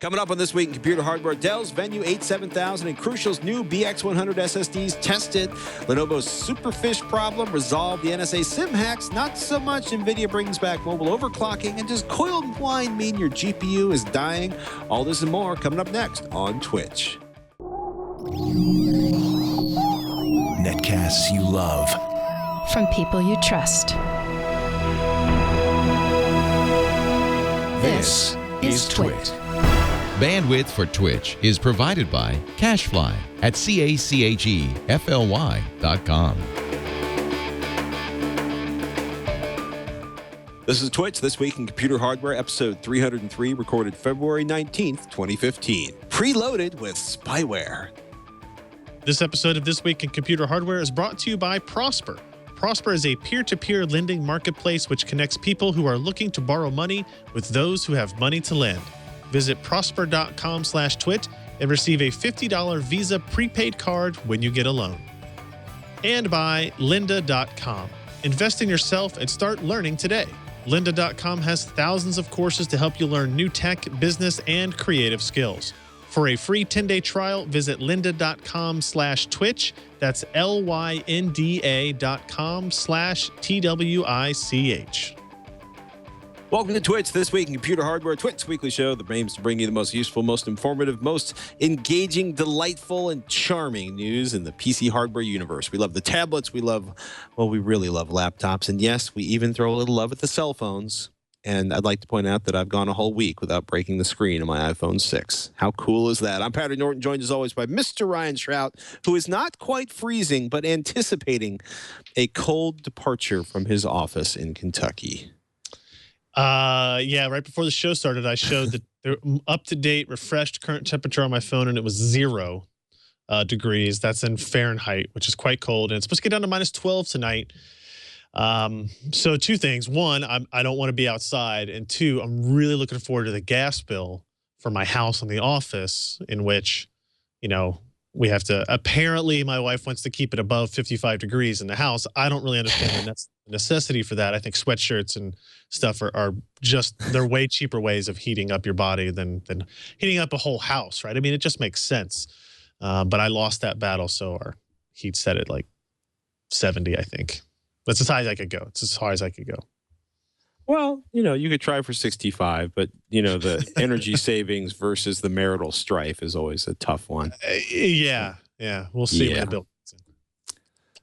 Coming up on This Week in Computer Hardware, Dell's Venue 8000 and Crucial's new BX100 SSDs tested. Lenovo's Superfish problem resolved. The NSA SIM hacks, not so much. Nvidia brings back mobile overclocking. And does coiled wine mean your GPU is dying? All this and more coming up next on TWiCH. Netcasts you love. From people you trust. This is TWiCH. Bandwidth for TWiCH is provided by CacheFly at CACHEFLY.com. This is TWiCH, This Week in Computer Hardware, episode 303, recorded February 19th, 2015. Preloaded with Spyware. This episode of This Week in Computer Hardware is brought to you by Prosper. Prosper is a peer-to-peer lending marketplace which connects people who are looking to borrow money with those who have money to lend. Visit prosper.com/twit and receive a $50 Visa prepaid card when you get a loan. And by lynda.com. Invest in yourself and start learning today. Lynda.com has thousands of courses to help you learn new tech, business, and creative skills. For a free 10-day trial, visit lynda.com/twitch. That's lynda.com/TWiCH. Welcome to TWiCH, This Week in Computer Hardware, TWiCH's weekly show that aims to bring you the most useful, most informative, most engaging, delightful, and charming news in the PC hardware universe. We love the tablets. We really love laptops. And yes, we even throw a little love at the cell phones. And I'd like to point out that I've gone a whole week without breaking the screen on my iPhone 6. How cool is that? I'm Patrick Norton, joined as always by Mr. Ryan Shrout, who is not quite freezing, but anticipating a cold departure from his office in Kentucky. Yeah, right before the show started, I showed the up-to-date, refreshed current temperature on my phone, and it was 0 degrees. That's in Fahrenheit, which is quite cold, and it's supposed to get down to -12 tonight. So two things. One, I don't want to be outside, and two, I'm really looking forward to the gas bill for my house and the office, in which, you know, we have to, apparently my wife wants to keep it above 55 degrees in the house. I don't really understand the necessity for that. I think sweatshirts and stuff are just, they're way cheaper ways of heating up your body than heating up a whole house, right? I mean, it just makes sense. But I lost that battle, so our heat set at like 70, I think. That's as high as I could go. It's as high as I could go. Well, you know, you could try for 65, but, you know, the energy savings versus the marital strife is always a tough one. Yeah. We'll see when the bill comes in.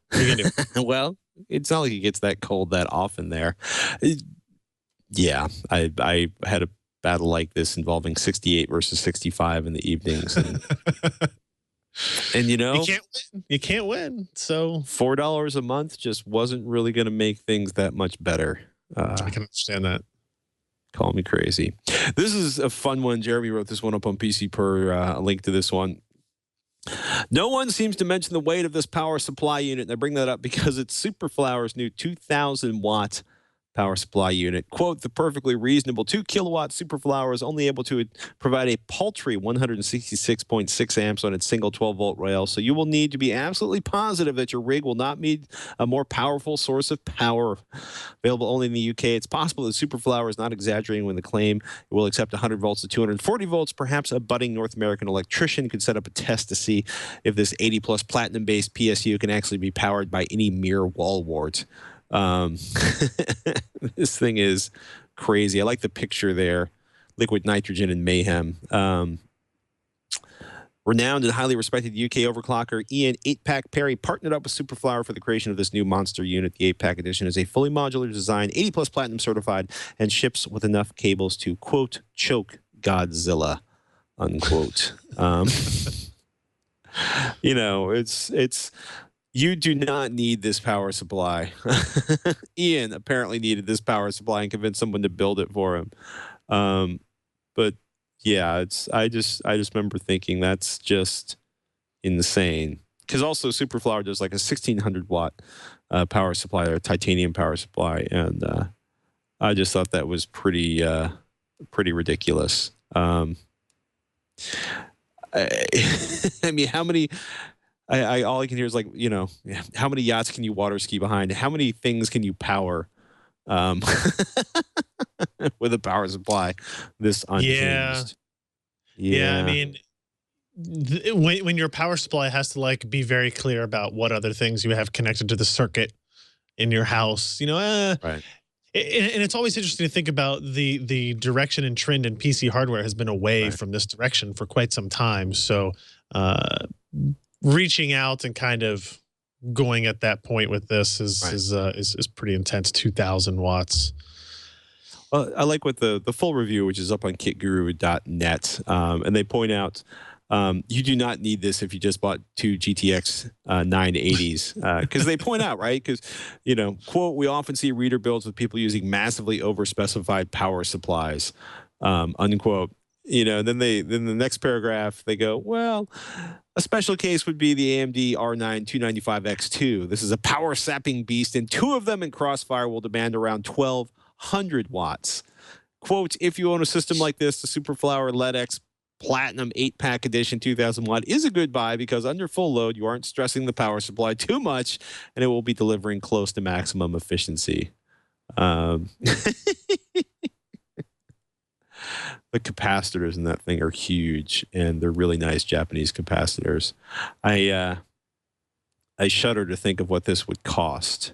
What are you going to do? Well, it's not like it gets that cold that often there. Yeah, I had a battle like this involving 68 versus 65 in the evenings. And you know, you can't win. So $4 a month just wasn't really going to make things that much better. I can understand that. Call me crazy. This is a fun one. Jeremy wrote this one up on PC Per. A link to this one. No one seems to mention the weight of this power supply unit. And I bring that up because it's Superflower's new 2,000-watt power supply unit. Quote, the perfectly reasonable 2-kilowatt Superflower is only able to provide a paltry 166.6 amps on its single 12-volt rail, so you will need to be absolutely positive that your rig will not need a more powerful source of power. Available only in the UK, it's possible that Superflower is not exaggerating when they claim it will accept 100 volts to 240 volts. Perhaps a budding North American electrician could set up a test to see if this 80-plus platinum-based PSU can actually be powered by any mere wall wart. This thing is crazy. I like the picture there. Liquid nitrogen and mayhem. Renowned and highly respected UK overclocker Ian 8-Pack Perry partnered up with Superflower for the creation of this new monster unit. The 8-Pack edition is a fully modular design, 80-plus platinum certified, and ships with enough cables to, quote, choke Godzilla, unquote. You know, it's you do not need this power supply. Ian apparently needed this power supply and convinced someone to build it for him. But yeah, I just remember thinking that's just insane. Because also Superflower does like a 1,600-watt power supply, or titanium power supply, and I just thought that was pretty ridiculous. I mean, how many? All I can hear is like, you know, how many yachts can you water ski behind? How many things can you power with a power supply this unhinged? Yeah, I Yeah. mean, when your power supply has to like be very clear about what other things you have connected to the circuit in your house, Right. and it's always interesting to think about the direction and trend in PC hardware has been away Right. from this direction for quite some time. So, reaching out and kind of going at that point with this Right. is pretty intense. 2,000 watts. Well, I like what the full review, which is up on kitguru.net, and they point out you do not need this if you just bought two GTX 980s, because they point out, right? Because, quote, we often see reader builds with people using massively overspecified power supplies, unquote. Then the next paragraph they go, well, a special case would be the AMD R9 295X2. This is a power sapping beast, and two of them in Crossfire will demand around 1,200 watts. Quote, if you own a system like this, the Superflower LEDX Platinum 8-pack edition 2000 watt is a good buy because under full load, you aren't stressing the power supply too much, and it will be delivering close to maximum efficiency. The capacitors in that thing are huge, and they're really nice Japanese capacitors. I shudder to think of what this would cost.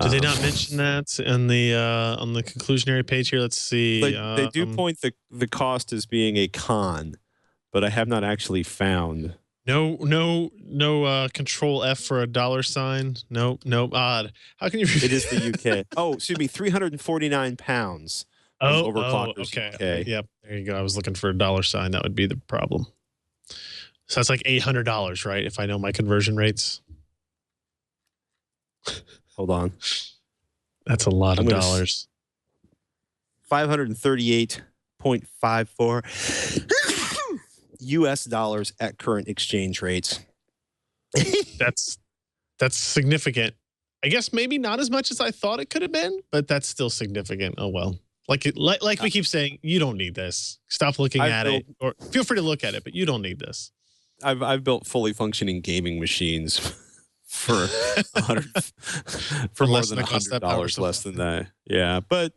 Do they not mention that on the conclusionary page here? Let's see. They do point the cost as being a con, but I have not actually found. No. Control F for a $sign. Nope. Odd. How can you? It is the UK. Oh, excuse me, 349 pounds. Overclockers okay. UK. Yep. There you go. I was looking for a $sign. That would be the problem. So that's like $800, right? If I know my conversion rates. Hold on. That's a lot of dollars. 538.54 US dollars at current exchange rates. That's significant. I guess maybe not as much as I thought it could have been, but that's still significant. Oh well. Like we keep saying, you don't need this. Stop looking at it, or feel free to look at it, but you don't need this. I've built fully functioning gaming machines for more than $100 less than that. Yeah, but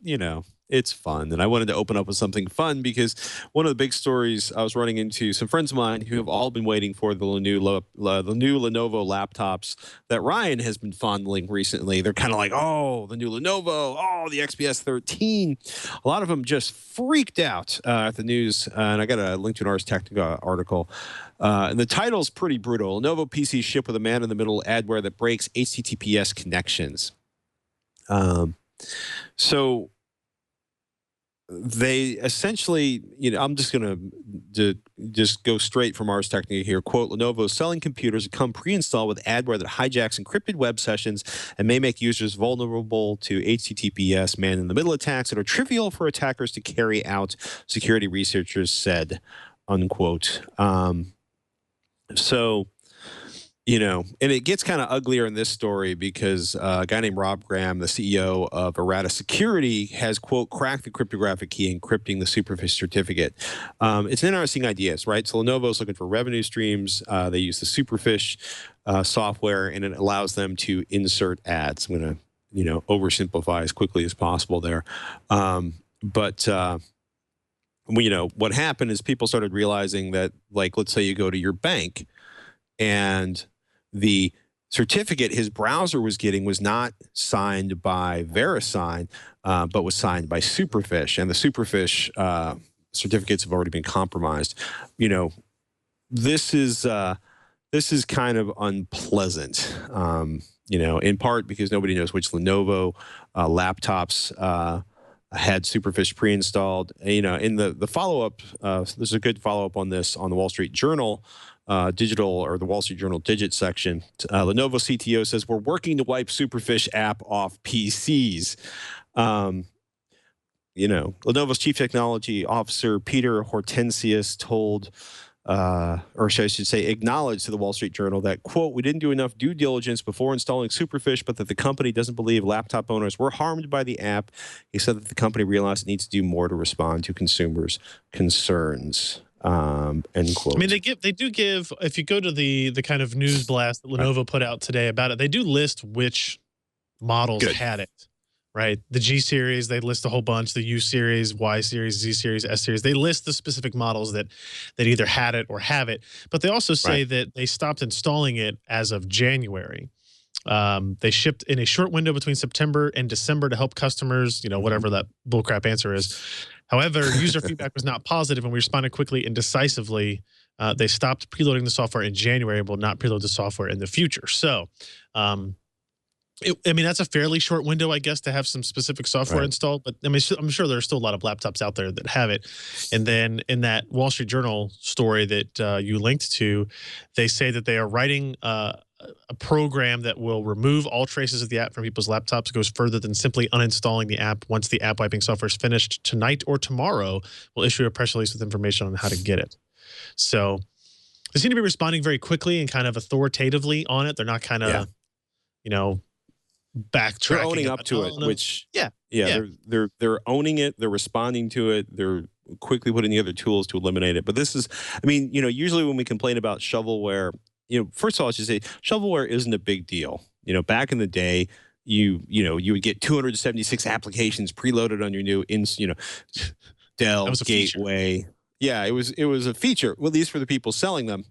it's fun, and I wanted to open up with something fun because one of the big stories I was running into some friends of mine who have all been waiting for the new Lenovo laptops that Ryan has been fondling recently. They're kind of like, oh, the new Lenovo, oh, the XPS 13. A lot of them just freaked out at the news, and I got a link to an Ars Technica article. And the title's pretty brutal. Lenovo PC ship with a man-in-the-middle adware that breaks HTTPS connections. So they essentially, I'm just going to just go straight from Ars Technica here. Quote, Lenovo is selling computers that come pre-installed with adware that hijacks encrypted web sessions and may make users vulnerable to HTTPS man-in-the-middle attacks that are trivial for attackers to carry out, security researchers said, unquote. So, and it gets kind of uglier in this story because a guy named Rob Graham, the CEO of Errata Security, has, quote, cracked the cryptographic key encrypting the Superfish certificate. It's an interesting idea, right? So Lenovo's looking for revenue streams. They use the Superfish software, and it allows them to insert ads. I'm going to, oversimplify as quickly as possible there. But what happened is people started realizing that, like, let's say you go to your bank and the certificate his browser was getting was not signed by VeriSign, but was signed by Superfish, and the Superfish certificates have already been compromised. This is kind of unpleasant. In part because nobody knows which Lenovo laptops had Superfish pre-installed. In the follow-up, there's a good follow-up on this on the Wall Street Journal digital, or the Wall Street Journal Digit section. Lenovo CTO says, we're working to wipe Superfish app off PCs. Lenovo's chief technology officer, Peter Hortensius, told, or I should say, acknowledged to the Wall Street Journal that, quote, we didn't do enough due diligence before installing Superfish, but that the company doesn't believe laptop owners were harmed by the app. He said that the company realized it needs to do more to respond to consumers' concerns. End quote. I mean, they do give, if you go to the kind of news blast that Lenovo put out today about it, they do list which models had it, right? The G series, they list a whole bunch, the U series, Y series, Z series, S series. They list the specific models that either had it or have it. But they also say Right. that they stopped installing it as of January. They shipped in a short window between September and December to help customers, whatever that bullcrap answer is. However, user feedback was not positive, and we responded quickly and decisively. They stopped preloading the software in January and will not preload the software in the future. So, I mean, that's a fairly short window, I guess, to have some specific software Right. installed. But I mean, I'm sure there's still a lot of laptops out there that have it. And then in that Wall Street Journal story that you linked to, they say that they are writing a program that will remove all traces of the app from people's laptops. It goes further than simply uninstalling the app. Once the app wiping software is finished tonight or tomorrow, we'll issue a press release with information on how to get it. So they seem to be responding very quickly and kind of authoritatively on it. They're not kind of, backtracking. They're owning up to it, which they're owning it. They're responding to it. They're quickly putting the other tools to eliminate it. But this is, I mean, usually when we complain about shovelware, first of all, I should say shovelware isn't a big deal. Back in the day, you would get 276 applications preloaded on your new Dell Gateway. Feature. Yeah, it was a feature, well, at least for the people selling them.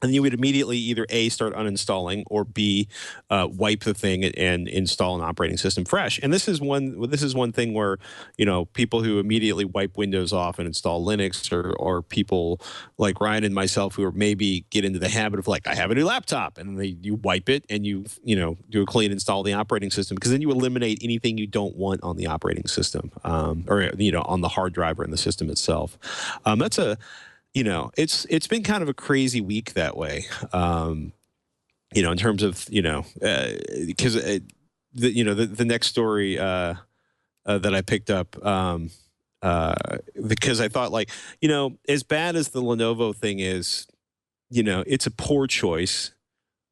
And you would immediately either A, start uninstalling, or B, wipe the thing and install an operating system fresh. And this is one thing where, people who immediately wipe Windows off and install Linux, or people like Ryan and myself who are maybe get into the habit of, like, I have a new laptop, and you wipe it and you do a clean install of the operating system, because then you eliminate anything you don't want on the operating system, or on the hard drive or in the system itself. That's it's been kind of a crazy week that way, in terms of, because the next story that I picked up, because I thought, like, as bad as the Lenovo thing is, it's a poor choice.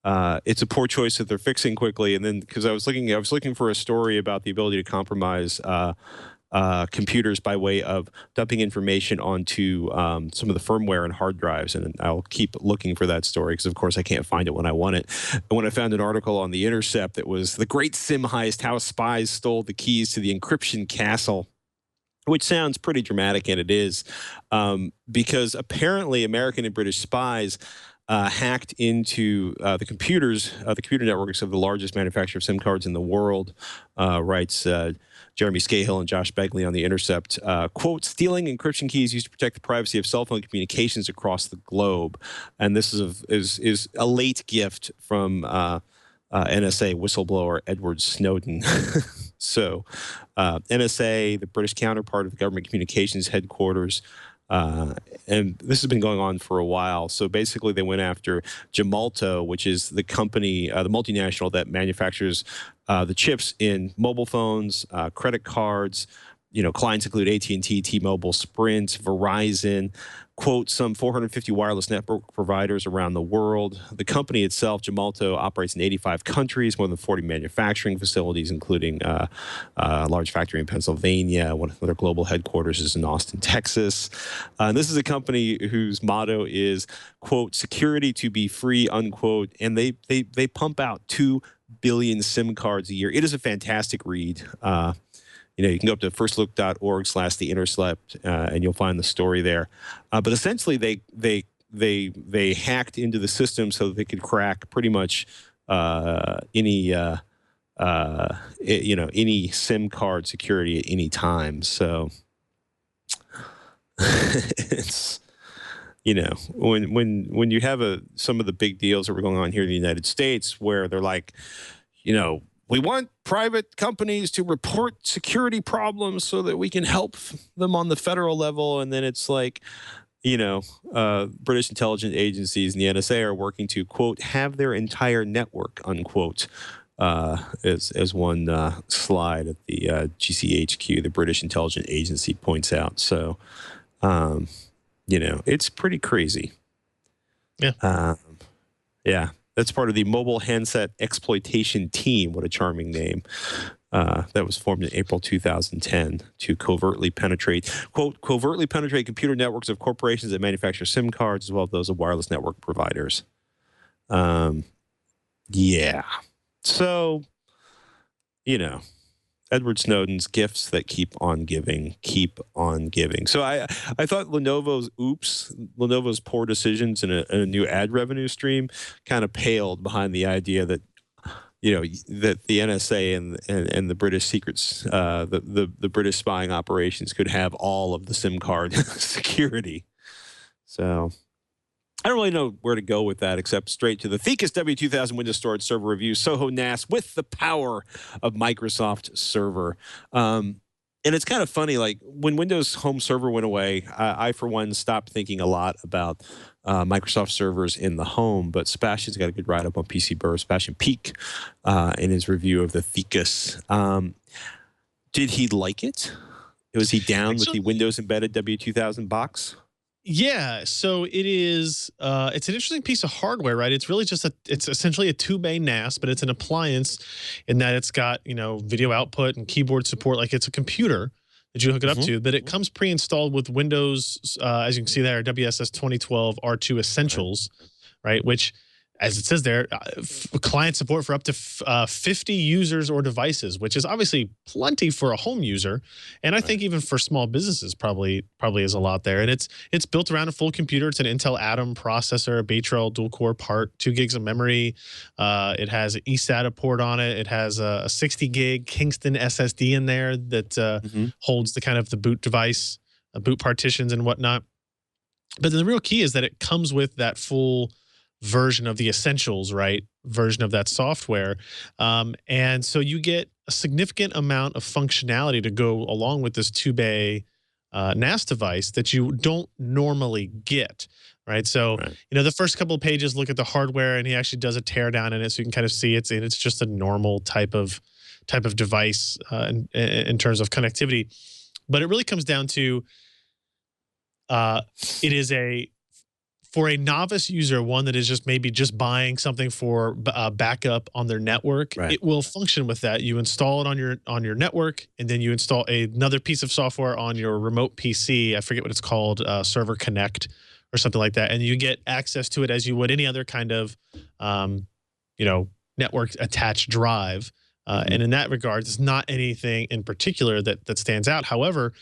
It's a poor choice that they're fixing quickly. And then, because I was looking for a story about the ability to compromise computers by way of dumping information onto some of the firmware and hard drives, and I'll keep looking for that story because, of course, I can't find it when I want it. And when I found an article on The Intercept that was "The Great SIM Heist: How Spies Stole the Keys to the Encryption Castle," which sounds pretty dramatic, and it is, because apparently American and British spies hacked into the computer networks of the largest manufacturer of SIM cards in the world, writes Jeremy Scahill and Josh Begley on The Intercept. Quote, stealing encryption keys used to protect the privacy of cell phone communications across the globe. And this is a late gift from NSA whistleblower Edward Snowden. So NSA, the British counterpart of the government communications headquarters, and this has been going on for a while. So basically they went after Gemalto, which is the company, the multinational that manufactures the chips in mobile phones, credit cards. Clients include AT&T, T-Mobile, Sprint, Verizon, quote, some 450 wireless network providers around the world. The company itself, Gemalto, operates in 85 countries, more than 40 manufacturing facilities, including a large factory in Pennsylvania. One of their global headquarters is in Austin, Texas. And this is a company whose motto is, quote, security to be free, unquote. And they pump out 2 billion SIM cards a year. It is a fantastic read. You can go up to firstlook.org/theintercept, and you'll find the story there. But essentially, they hacked into the system so that they could crack pretty much any SIM card security at any time. So it's when you have some of the big deals that were going on here in the United States, where they're like, we want private companies to report security problems so that we can help them on the federal level. And then it's like, British intelligence agencies and the NSA are working to, quote, have their entire network, unquote, as one slide at the GCHQ, the British Intelligence Agency, points out. So, it's pretty crazy. Yeah. Yeah. That's part of the Mobile Handset Exploitation Team. What a charming name. That was formed in April 2010 to covertly penetrate computer networks of corporations that manufacture SIM cards, as well as those of wireless network providers. Yeah. So, Edward Snowden's gifts that keep on giving, keep on giving. So I thought Lenovo's poor decisions in a new ad revenue stream kind of paled behind the idea that, that the NSA and the British secrets, the British spying operations could have all of the SIM card security. So I don't really know where to go with that except straight to the Thecus W2000 Windows Storage Server Review, Soho NAS with the power of Microsoft Server. And it's kind of funny, like when Windows Home Server went away, I for one, stopped thinking a lot about Microsoft servers in the home, but Sebastian's got a good write-up on PC Burr, Sebastian Peak, in his review of the Thecus. Did he like it? Was he down with the Windows embedded W2000 box? Yeah, so it is. It's an interesting piece of hardware, right? It's really just it's essentially a 2-bay NAS, but it's an appliance in that it's got video output and keyboard support. Like it's a computer that you hook it up to, but it comes pre-installed with Windows, as you can see there, WSS 2012 R2 Essentials, right? Which, as it says there, client support for up to 50 users or devices, which is obviously plenty for a home user, and I think even for small businesses probably is a lot there. And it's built around a full computer. It's an Intel Atom processor, a Bay Trail dual-core part, 2 gigs of memory. It has an eSATA port on it. It has a 60 gig Kingston SSD in there that holds the kind of the boot device, boot partitions and whatnot. But the real key is that it comes with that full version of the Essentials, right? Version of that software. And so you get a significant amount of functionality to go along with this 2-bay NAS device that you don't normally get, right? So, the first couple of pages look at the hardware, and he actually does a teardown in it, so you can kind of see it's just a normal type of device in terms of connectivity. But it really comes down to it is for a novice user, one that is maybe just buying something for backup on their network, it will function with that. You install it on your network, and then you install another piece of software on your remote PC. I forget what it's called, Server Connect or something like that, and you get access to it as you would any other kind of network attached drive. And in that regard, it's not anything in particular that stands out. However,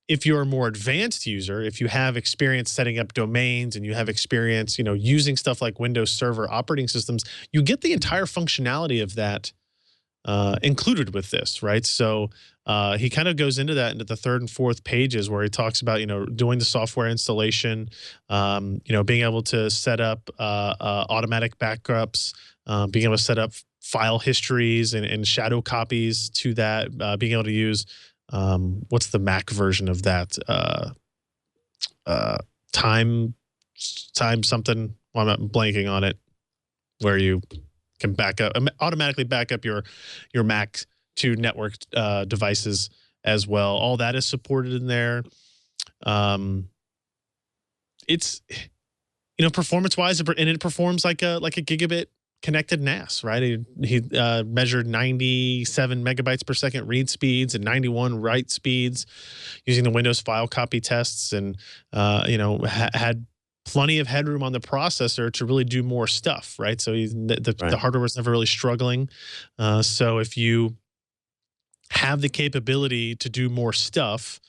if you're a more advanced user, if you have experience setting up domains and you have experience, using stuff like Windows Server operating systems, you get the entire functionality of that included with this, right? So he kind of goes into that into the 3rd and 4th pages where he talks about, doing the software installation, being able to set up automatic backups, being able to set up file histories and shadow copies to that, being able to use what's the Mac version of that? Time something. Well, I'm blanking on it. Where you can automatically back up your Mac to network devices as well. All that is supported in there. It's performance wise, and it performs like a gigabit connected NAS, right? He measured 97 megabytes per second read speeds and 91 write speeds using the Windows file copy tests, and had plenty of headroom on the processor to really do more stuff, right? So the hardware was never really struggling. So if you have the capability to do more stuff,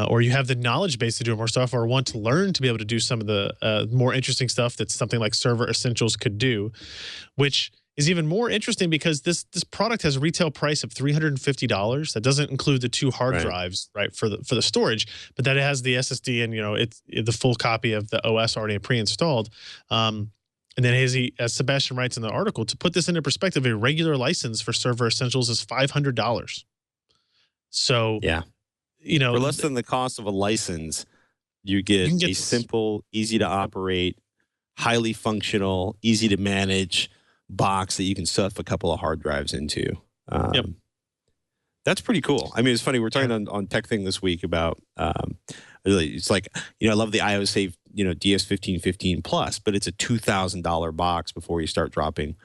or you have the knowledge base to do more stuff, or want to learn to be able to do some of the more interesting stuff that something like Server Essentials could do, which is even more interesting because this product has a retail price of $350. That doesn't include the 2 hard drives, right, for the storage, but that it has the SSD and it's the full copy of the OS already pre-installed. And then as Sebastian writes in the article, to put this into perspective, a regular license for Server Essentials is $500. So yeah. For less than the cost of a license, you get a simple, easy to operate, highly functional, easy to manage box that you can stuff a couple of hard drives into. That's pretty cool. I mean, it's funny. We're talking on Tech Thing this week about it's like, I love the IOSafe, DS1515 Plus, but it's a $2,000 box before you start dropping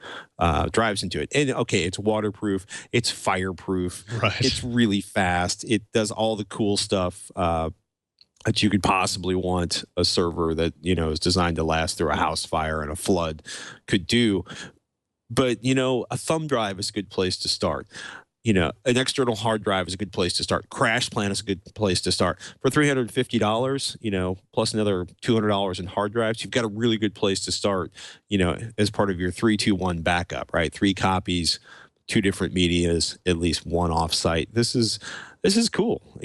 drives into it. And okay, it's waterproof, it's fireproof, it's really fast, it does all the cool stuff that you could possibly want a server that is designed to last through a house fire and a flood could do. But a thumb drive is a good place to start. an external hard drive is a good place to start. Crash Plan is a good place to start. For $350, plus another $200 in hard drives, you've got a really good place to start, as part of your 3-2-1 backup, right? 3 copies, 2 different medias, at least 1 offsite. This is cool,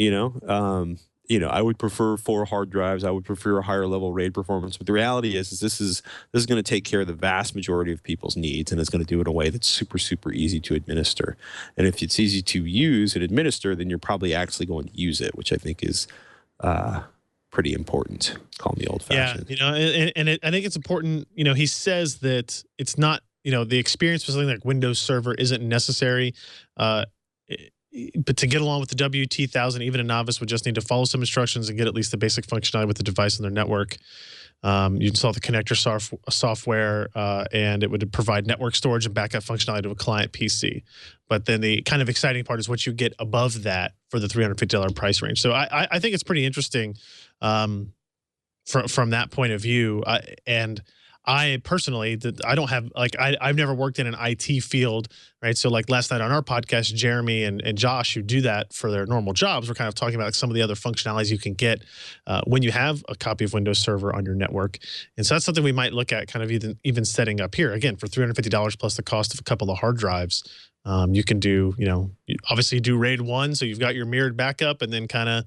I would prefer 4 hard drives. I would prefer a higher level RAID performance. But the reality is this is going to take care of the vast majority of people's needs, and it's going to do it in a way that's super, super easy to administer. And if it's easy to use and administer, then you're probably actually going to use it, which I think is pretty important. Call me old fashioned. Yeah, I think it's important. He says that it's not, the experience with something like Windows Server isn't necessary. But to get along with the W2000, even a novice would just need to follow some instructions and get at least the basic functionality with the device and their network. You install the connector software, and it would provide network storage and backup functionality to a client PC. But then the kind of exciting part is what you get above that for the $350 price range. So I think it's pretty interesting from that point of view. And I personally, I don't have, I've never worked in an IT field, right? So like last night on our podcast, Jeremy and Josh, who do that for their normal jobs, were kind of talking about some of the other functionalities you can get when you have a copy of Windows Server on your network. And so that's something we might look at kind of even setting up here. Again, for $350 plus the cost of a couple of hard drives, you can do, you obviously do RAID 1, so you've got your mirrored backup, and then kind of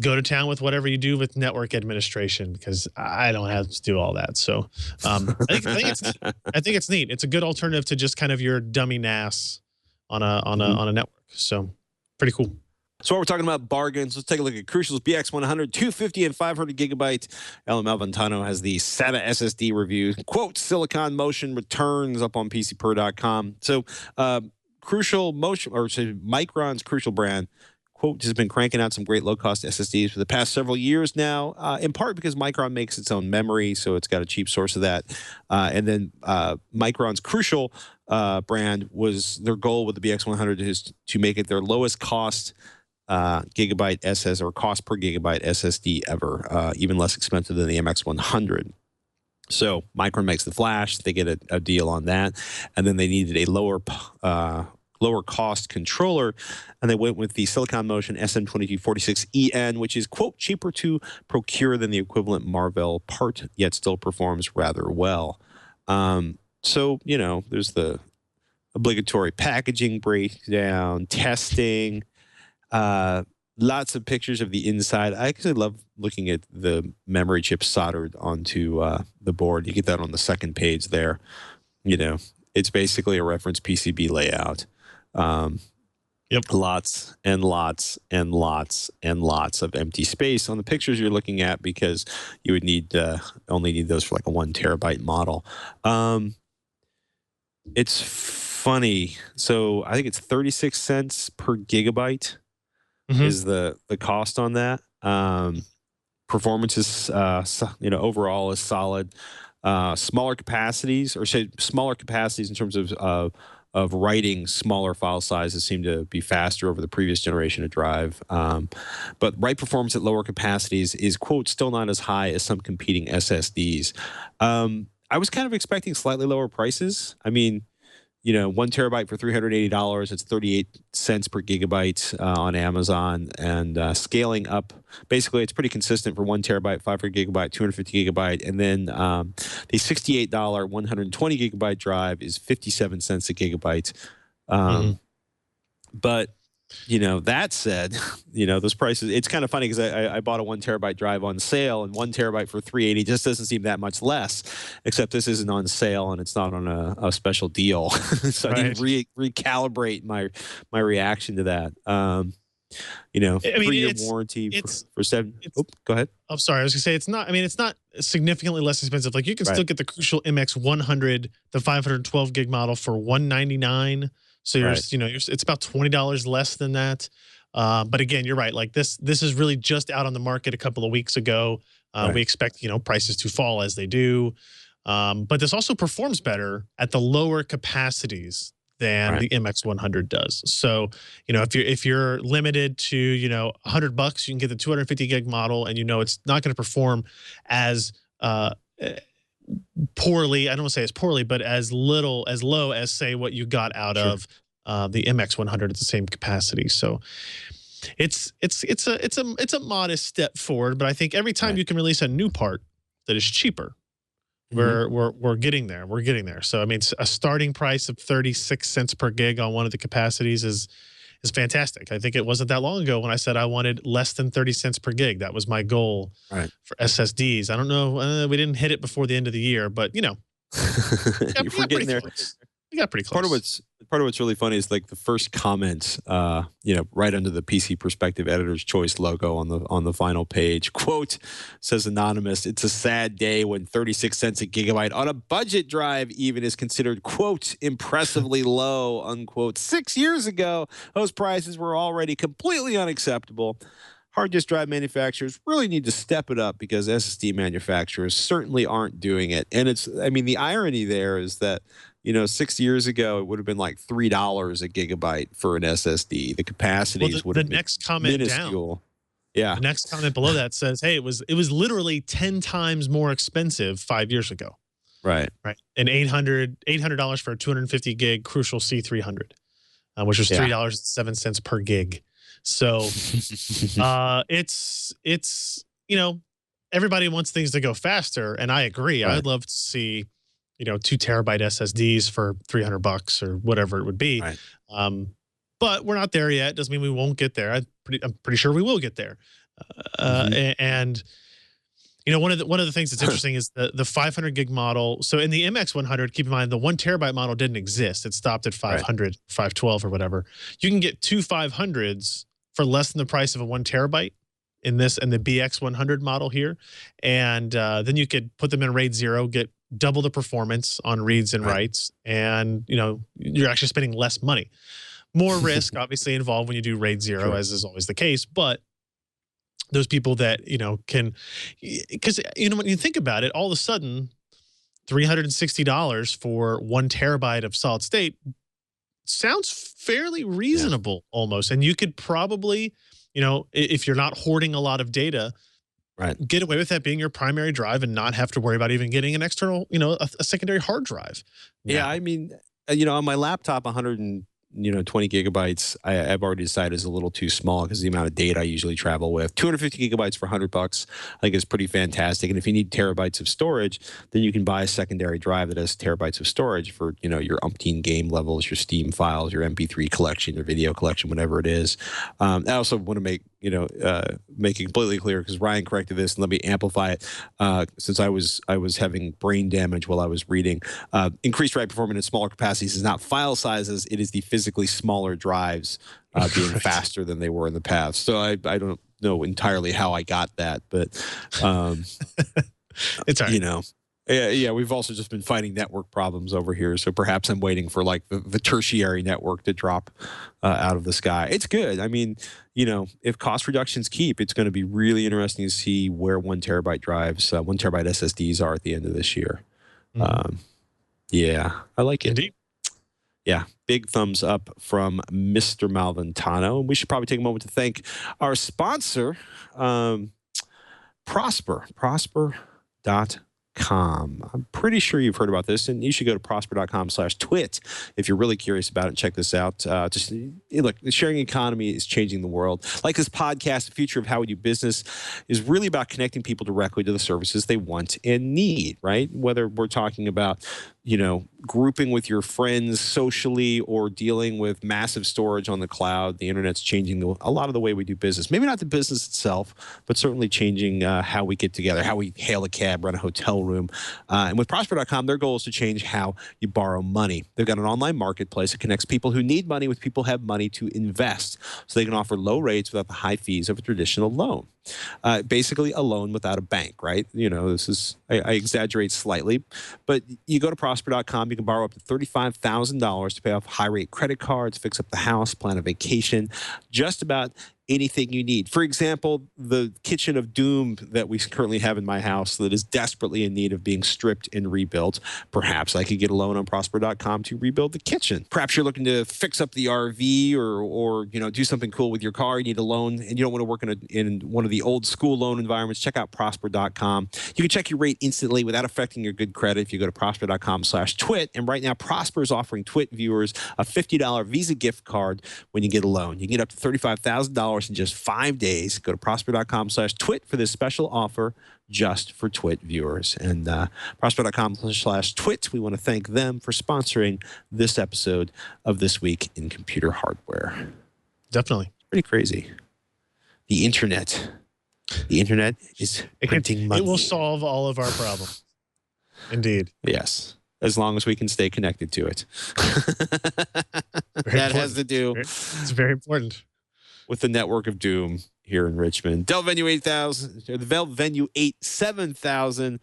go to town with whatever you do with network administration, because I don't have to do all that. So I think it's neat. It's a good alternative to just kind of your dummy NAS on a network. So pretty cool. So while we're talking about bargains, let's take a look at Crucial's BX100, 250 and 500 gigabyte. Ellen Malventano has the SATA SSD review. Quote, Silicon Motion returns up on PCPer.com. So Crucial Motion, or Micron's Crucial brand, quote, has been cranking out some great low-cost SSDs for the past several years now, in part because Micron makes its own memory, so it's got a cheap source of that. And then Micron's Crucial brand, was their goal with the BX100 is to make it their lowest cost gigabyte SS, or cost per gigabyte SSD ever, even less expensive than the MX100. So Micron makes the flash, they get a deal on that, and then they needed a lower cost controller, and they went with the Silicon Motion SM2246EN, which is, quote, cheaper to procure than the equivalent Marvell part, yet still performs rather well. So, there's the obligatory packaging breakdown, testing, lots of pictures of the inside. I actually love looking at the memory chip soldered onto the board. You get that on the second page there. It's basically a reference PCB layout. Yep. Lots and lots and lots and lots of empty space on the pictures you're looking at, because you would need only need those for like a 1 terabyte model. It's funny. So I think it's 36 cents per gigabyte is the cost on that. Performance is overall is solid. Smaller capacities, or say smaller capacities in terms of writing smaller file sizes, seem to be faster over the previous generation of drive. But write performance at lower capacities is, quote, still not as high as some competing SSDs. I was kind of expecting slightly lower prices. I mean, 1 terabyte for $380, it's 38 cents per gigabyte on Amazon, and scaling up. Basically, it's pretty consistent for 1 terabyte, 500 gigabyte, 250 gigabyte, and then the $68 120 gigabyte drive is 57 cents a gigabyte. But that said, those prices, it's kind of funny because I bought a 1 terabyte drive on sale, and 1 terabyte for $380 just doesn't seem that much less, except this isn't on sale and it's not on a special deal. So I need to recalibrate my reaction to that. 3-year warranty for 7. Go ahead. I'm sorry. I was gonna say it's not significantly less expensive. Like you can still get the Crucial MX100, the 512 gig model, for $199. So it's about $20 less than that. But again, you're right. Like this is really just out on the market a couple of weeks ago. We expect prices to fall as they do. But this also performs better at the lower capacities than the MX100 does. So if you're limited to $100, you can get the 250 gig model, and it's not going to perform as poorly. I don't want to say as poorly, but as low as say what you got out of The MX100 at the same capacity. So it's a modest step forward, but I think every time you can release a new part that is cheaper, we're getting there. We're getting there. So I mean, a starting price of 36 cents per gig on one of the capacities is fantastic. I think it wasn't that long ago when I said I wanted less than 30 cents per gig. That was my goal for SSDs. I don't know. We didn't hit it before the end of the year, but you know, we're getting there. We got pretty close. Part of what's really funny is like the first comment, you know, right under the PC Perspective Editor's Choice logo on the final page. Quote, says anonymous, "It's a sad day when 36 cents a gigabyte on a budget drive even is considered, quote, impressively low, unquote. 6 years ago, those prices were already completely unacceptable. Hard disk drive manufacturers really need to step it up because SSD manufacturers certainly aren't doing it." And I mean, the irony there is that, you know, 6 years ago, it would have been like $3 a gigabyte for an SSD. The capacities would have been next comment minuscule. down. Yeah. The next comment below that says, "Hey, it was literally 10 times more expensive 5 years ago." Right. Right. And $800 for a 250 gig Crucial C300, which was $3.07 per gig. So it's you know, everybody wants things to go faster, and I agree. Right. I'd love to see, you know, 2 terabyte SSDs for $300 or whatever it would be. Right. But we're not there yet. Doesn't mean we won't get there. I'm pretty sure we will get there. And you know, one of the things that's interesting is the 500 gig model. So in the MX100, keep in mind the 1 terabyte model didn't exist. It stopped at 500, 512 or whatever. You can get 2 500s for less than the price of a 1 terabyte in this and the BX100 model here, and then you could put them in RAID 0, get double the performance on reads and writes, and you know, you're actually spending less money. More risk obviously involved when you do RAID 0, as is always the case, but those people that, you know, can, because you know, when you think about it, all of a sudden $360 for 1 terabyte of solid state sounds fairly reasonable almost. And you could probably, you know, if you're not hoarding a lot of data, get away with that being your primary drive and not have to worry about even getting an external, you know, a secondary hard drive. Yeah, I mean, you know, on my laptop, 120 gigabytes, I've already decided is a little too small because the amount of data I usually travel with. 250 gigabytes for $100, I think is pretty fantastic. And if you need terabytes of storage, then you can buy a secondary drive that has terabytes of storage for, you know, your umpteen game levels, your Steam files, your MP3 collection, your video collection, whatever it is. I also want to make it completely clear, because Ryan corrected this, and let me amplify it. Since I was having brain damage while I was reading, increased write performance in smaller capacities is not file sizes; it is the physically smaller drives being faster than they were in the past. So I don't know entirely how I got that, but it's all right. You know. Yeah, we've also just been fighting network problems over here, so perhaps I'm waiting for like the tertiary network to drop out of the sky. It's good. I mean, you know, if cost reductions keep, it's going to be really interesting to see where 1 terabyte drives, 1 terabyte SSDs are at the end of this year. Yeah, I like it. Indeed. Yeah, big thumbs up from Mr. Malventano. And we should probably take a moment to thank our sponsor, Prosper, prosper.com. I'm pretty sure you've heard about this, and you should go to prosper.com/twit if you're really curious about it and check this out. Just look, the sharing economy is changing the world. Like this podcast, the future of how we do business is really about connecting people directly to the services they want and need, right? Whether we're talking about, you know, grouping with your friends socially or dealing with massive storage on the cloud. The internet's changing a lot of the way we do business. Maybe not the business itself, but certainly changing how we get together, how we hail a cab, run a hotel room. And with Prosper.com, their goal is to change how you borrow money. They've got an online marketplace that connects people who need money with people who have money to invest, so they can offer low rates without the high fees of a traditional loan. Basically a loan without a bank, right? You know, this is, I exaggerate slightly, but you go to prosper.com, you can borrow up to $35,000 to pay off high rate credit cards, fix up the house, plan a vacation, just about anything you need. For example, the kitchen of doom that we currently have in my house that is desperately in need of being stripped and rebuilt. Perhaps I could get a loan on Prosper.com to rebuild the kitchen. Perhaps you're looking to fix up the RV or do something cool with your car. You need a loan and you don't want to work in one of the old school loan environments. Check out Prosper.com. You can check your rate instantly without affecting your good credit if you go to Prosper.com/twit. And right now, Prosper is offering Twit viewers a $50 Visa gift card when you get a loan. You can get up to $35,000 in just 5 days. Go to Prosper.com/twit for this special offer just for Twit viewers. And Prosper.com/twit, we want to thank them for sponsoring this episode of This Week in Computer Hardware. Definitely. Pretty crazy. The internet. The internet is printing money. It will solve all of our problems. Indeed. Yes. As long as we can stay connected to it. That has to do. It's very important. With the network of doom here in Richmond. Dell Venue 8000, the Dell Venue 7000,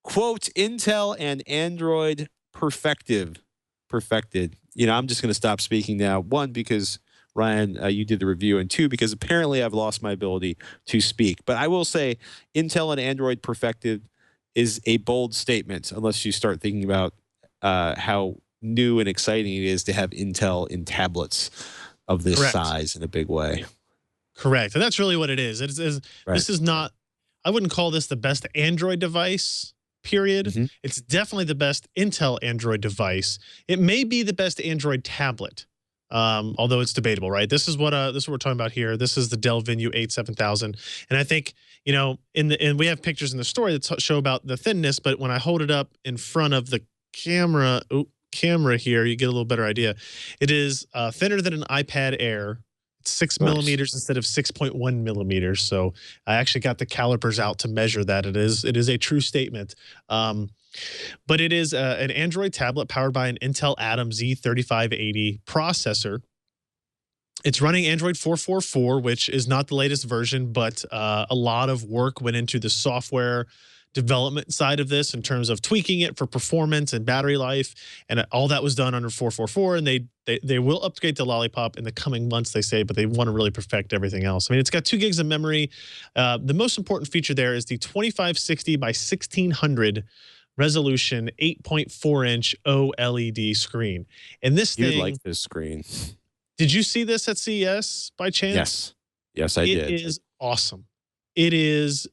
quote, Intel and Android perfected. I'm just going to stop speaking now. One, because Ryan, you did the review, and two, because apparently I've lost my ability to speak. But I will say Intel and Android perfected is a bold statement, unless you start thinking about how new and exciting it is to have Intel in tablets of this size in a big way. Correct. And that's really what it is. This is not, I wouldn't call this the best Android device, period. Mm-hmm. It's definitely the best Intel Android device. It may be the best Android tablet, although it's debatable, right? This is what we're talking about here. This is the Dell Venue 7000. And I think, and we have pictures in the story that show about the thinness, but when I hold it up in front of the camera here, you get a little better idea. It is thinner than an iPad Air. It's 6 millimeters instead of 6.1 millimeters. So I actually got the calipers out to measure that. It is a true statement. But it is an Android tablet powered by an Intel Atom Z3580 processor. It's running Android 4.4.4, which is not the latest version, but a lot of work went into the software development side of this in terms of tweaking it for performance and battery life, and all that was done under 4.4.4. And they will upgrade to Lollipop in the coming months, they say, but they want to really perfect everything else. I mean, it's got 2 gigs of memory. The most important feature there is the 2560 by 1600 resolution 8.4-inch OLED screen. And this thing, you like this screen. Did you see this at CES by chance? Yes, I did. It is awesome. It is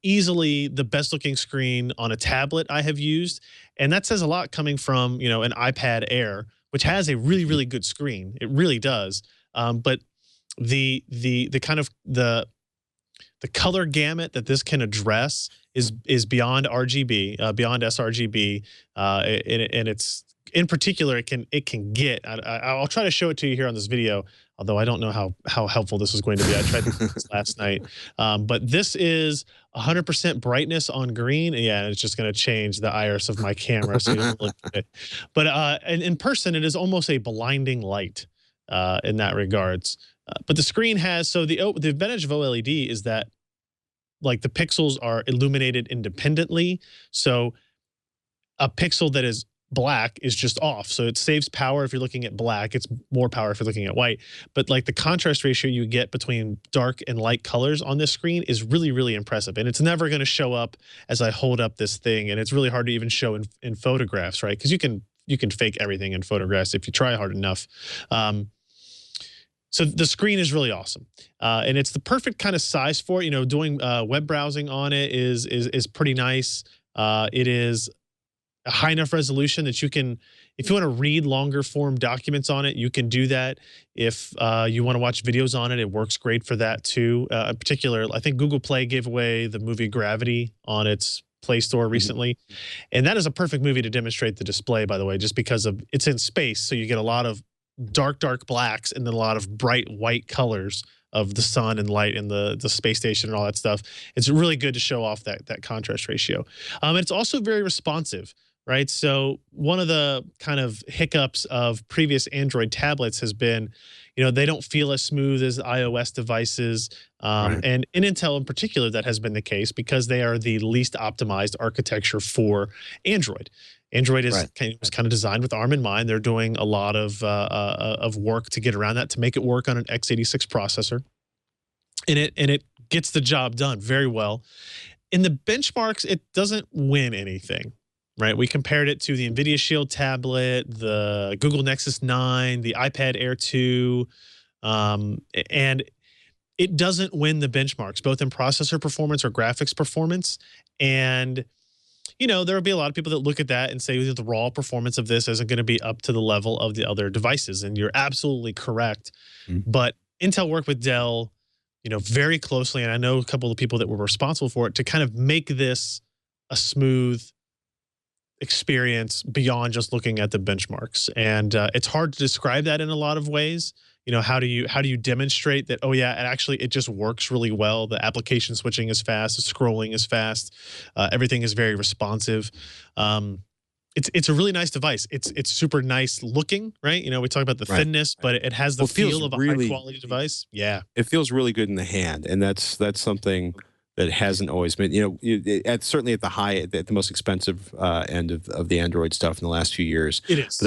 easily the best looking screen on a tablet I have used. And that says a lot coming from, an iPad Air, which has a really, really good screen. It really does. But the kind of the color gamut that this can address is beyond RGB, beyond sRGB. And it's, in particular, it can get, I'll try to show it to you here on this video, although I don't know how helpful this is going to be. I tried this last night. But this is 100% brightness on green. Yeah, it's just going to change the iris of my camera so you don't look at it. But in person, it is almost a blinding light in that regards. But the screen has, so the advantage of OLED is that, like, the pixels are illuminated independently. So a pixel that is black is just off. So it saves power if you're looking at black. It's more power if you're looking at white. But like the contrast ratio you get between dark and light colors on this screen is really, really impressive. And it's never going to show up as I hold up this thing. And it's really hard to even show in photographs, right? Because you can fake everything in photographs if you try hard enough. So the screen is really awesome. And it's the perfect kind of size for it. Doing web browsing on it is pretty nice. It is a high enough resolution that you can, if you want to read longer form documents on it, you can do that. If you want to watch videos on it, it works great for that too. In particular, I think Google Play gave away the movie Gravity on its Play Store recently. And that is a perfect movie to demonstrate the display, by the way, just because of it's in space. So you get a lot of dark blacks and then a lot of bright white colors of the sun and light and the space station and all that stuff. It's really good to show off that contrast ratio. It's also very responsive. Right. So one of the kind of hiccups of previous Android tablets has been, they don't feel as smooth as iOS devices. And in Intel in particular, that has been the case because they are the least optimized architecture for Android. Android was kind of designed with ARM in mind. They're doing a lot of work to get around that, to make it work on an x86 processor. and it gets the job done very well. In the benchmarks, it doesn't win anything, right? We compared it to the Nvidia Shield tablet, the Google Nexus 9, the iPad Air 2, and it doesn't win the benchmarks, both in processor performance or graphics performance. And, you know, there will be a lot of people that look at that and say that the raw performance of this isn't going to be up to the level of the other devices. And you're absolutely correct. But Intel worked with Dell, you know, very closely. And I know a couple of people that were responsible for it to kind of make this a smooth experience beyond just looking at the benchmarks. And it's hard to describe that in a lot of ways. You know, how do you demonstrate that, oh yeah, it just works really well. The application switching is fast, the scrolling is fast, everything is very responsive. It's a really nice device. It's super nice looking, right? You know, we talk about the thinness, but it has the feel of a high quality device. Yeah. It feels really good in the hand, and that's something that hasn't always been, you know, certainly at the most expensive end of the Android stuff in the last few years. It is. But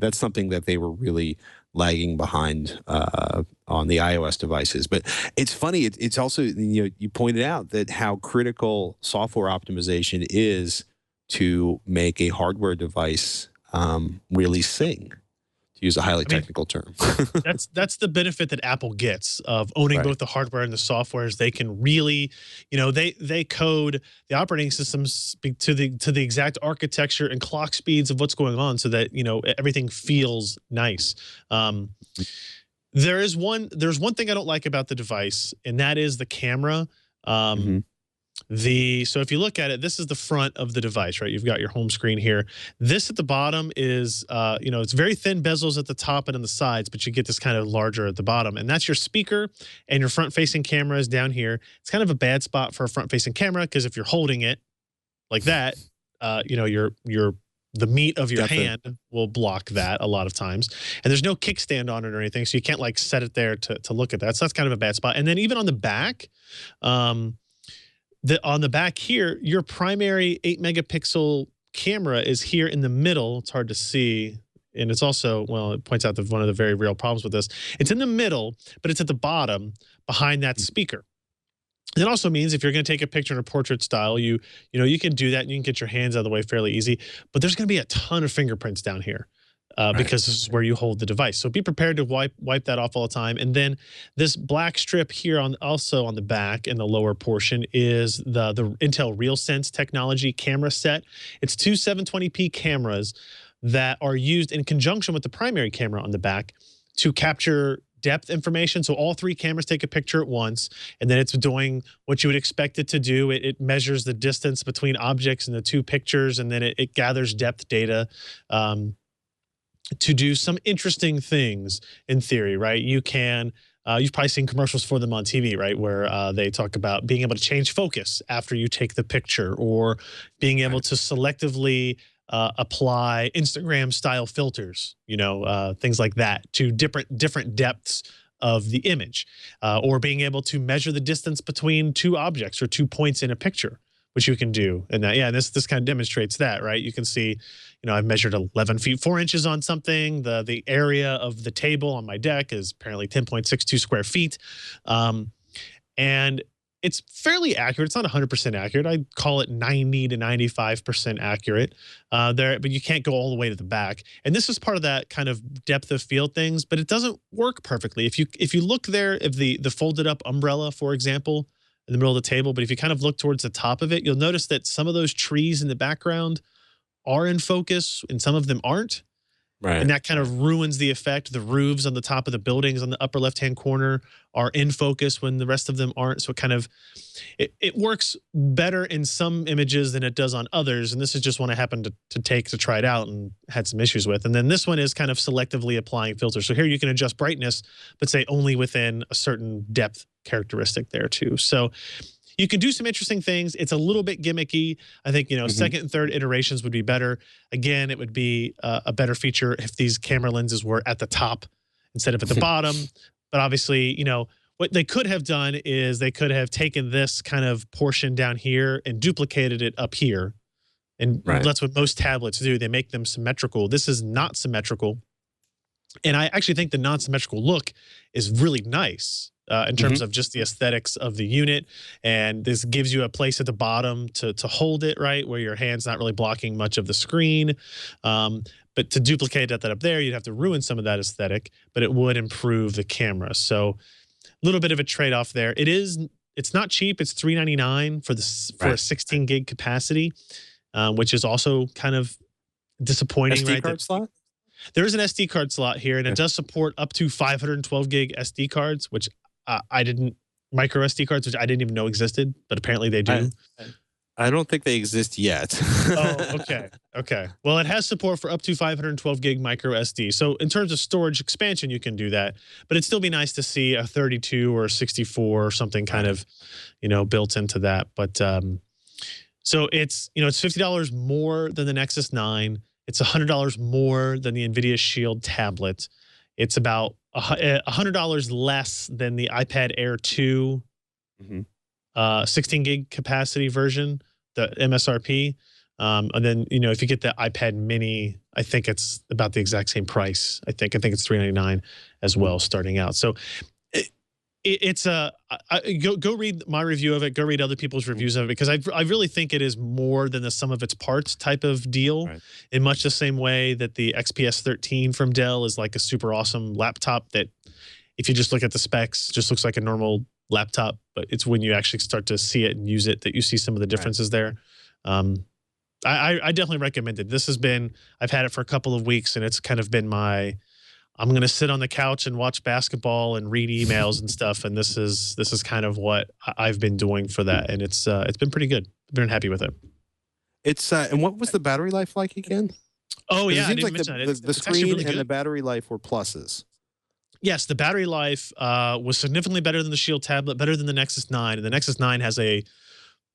that's something that they were really lagging behind on the iOS devices. But it's funny. It's also, you know, you pointed out that how critical software optimization is to make a hardware device really sing, to use a highly technical term. that's the benefit that Apple gets of owning both the hardware and the software. Is they can really, you know, they code the operating systems to the exact architecture and clock speeds of what's going on, so that, you know, everything feels nice. There's one thing I don't like about the device, and that is the camera. So if you look at it, this is the front of the device, right? You've got your home screen here. This at the bottom is, you know, it's very thin bezels at the top and on the sides, but you get this kind of larger at the bottom. And that's your speaker, and your front-facing camera is down here. It's kind of a bad spot for a front-facing camera, because if you're holding it like that, you know, the meat of your hand will block that a lot of times. And there's no kickstand on it or anything, so you can't like set it there to look at that. So that's kind of a bad spot. And then even on the back, on the back here, your primary 8-megapixel camera is here in the middle. It's hard to see. And it's also, well, it points out that one of the very real problems with this. It's in the middle, but it's at the bottom behind that speaker. It also means if you're going to take a picture in a portrait style, you know, you can do that and you can get your hands out of the way fairly easy. But there's going to be a ton of fingerprints down here. Because this is where you hold the device. So be prepared to wipe that off all the time. And then this black strip here also on the back in the lower portion is the Intel RealSense technology camera set. It's two 720p cameras that are used in conjunction with the primary camera on the back to capture depth information. So all three cameras take a picture at once, and then it's doing what you would expect it to do. It measures the distance between objects in the two pictures, and then it gathers depth data to do some interesting things in theory, right? You can, you've probably seen commercials for them on TV, right? Where they talk about being able to change focus after you take the picture, or being able to selectively apply Instagram style filters, you know, things like that to different depths of the image, or being able to measure the distance between two objects or 2 points in a picture, which you can do. And that, yeah, this kind of demonstrates that, right? You can see, you know, I've measured 11 feet 4 inches on something. The area of the table on my deck is apparently 10.62 square feet. And it's fairly accurate. It's not 100% accurate. I'd call it 90 to 95% accurate there, but you can't go all the way to the back. And this is part of that kind of depth of field things, but it doesn't work perfectly. If you look there, if the folded up umbrella, for example, in the middle of the table, but if you kind of look towards the top of it, you'll notice that some of those trees in the background are in focus and some of them aren't. Right. And that kind of ruins the effect. The roofs on the top of the buildings on the upper left-hand corner are in focus when the rest of them aren't. So it kind of, it works better in some images than it does on others. And this is just one I happened to try it out and had some issues with. And then this one is kind of selectively applying filters. So here you can adjust brightness, but say only within a certain depth characteristic there too. So you can do some interesting things. It's a little bit gimmicky. I think, you know, second and third iterations would be better. Again, it would be a better feature if these camera lenses were at the top instead of at the bottom. But obviously, you know, what they could have done is they could have taken this kind of portion down here and duplicated it up here. And that's what most tablets do. They make them symmetrical. This is not symmetrical. And I actually think the non-symmetrical look is really nice. in terms of just the aesthetics of the unit. And this gives you a place at the bottom to hold it, right, where your hand's not really blocking much of the screen. But to duplicate that up there, you'd have to ruin some of that aesthetic, but it would improve the camera. So a little bit of a trade-off there. It's not cheap. It's $399 for a 16 gig capacity, which is also kind of disappointing. SD card slot? There is an SD card slot here, and it does support up to 512 gig SD cards, which I didn't, micro SD cards, which I didn't even know existed, but apparently they do. I don't think they exist yet. Oh, okay. Okay. Well, it has support for up to 512 gig micro SD. So in terms of storage expansion, you can do that, but it'd still be nice to see a 32 or 64 or something kind of, built into that. But so it's $50 more than the Nexus 9. It's $100 more than the Nvidia Shield tablet. It's about $100 less than the iPad Air 2 16 gig capacity version, the MSRP. And then, if you get the iPad mini, I think it's about the exact same price. I think it's $399 as well, starting out. So go read my review of it. Go read other people's reviews of it, because I really think it is more than the sum of its parts type of deal. In much the same way that the XPS 13 from Dell is like a super awesome laptop that, if you just look at the specs, just looks like a normal laptop, but it's when you actually start to see it and use it that you see some of the differences there. I definitely recommend it. I've had it for a couple of weeks, and it's kind of been I'm going to sit on the couch and watch basketball and read emails and stuff. And this is kind of what I've been doing for that. And it's been pretty good. I've been happy with it. It's and what was the battery life like again? Oh yeah, it seems like the screen really and the battery life were pluses. Yes, the battery life was significantly better than the Shield tablet, better than the Nexus 9. And the Nexus 9 has a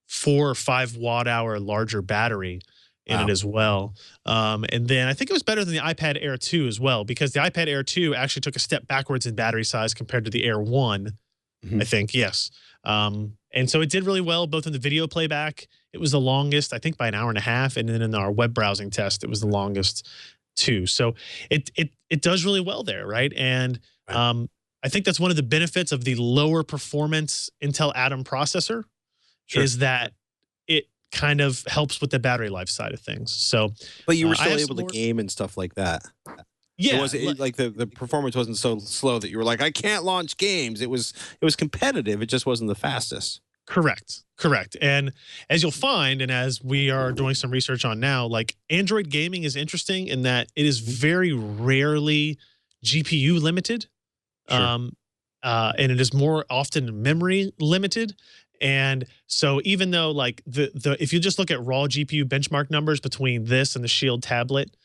4 or 5 watt-hour larger battery in it as well. And then I think it was better than the iPad Air 2 as well, because the iPad Air 2 actually took a step backwards in battery size compared to the Air 1, I think, yes. And so it did really well, both in the video playback. It was the longest, I think, by an hour and a half. And then in our web browsing test, it was the longest too. So it does really well there, right? And I think that's one of the benefits of the lower performance Intel Atom processor is that it kind of helps with the battery life side of things. So, but you were still able to game and stuff like that. Yeah, like the performance wasn't so slow that you were like, I can't launch games. It was competitive. It just wasn't the fastest. Correct. And as you'll find, and as we are doing some research on now, like Android gaming is interesting in that it is very rarely GPU limited. And it is more often memory limited. And so even though like if you just look at raw GPU benchmark numbers between this and the Shield tablet,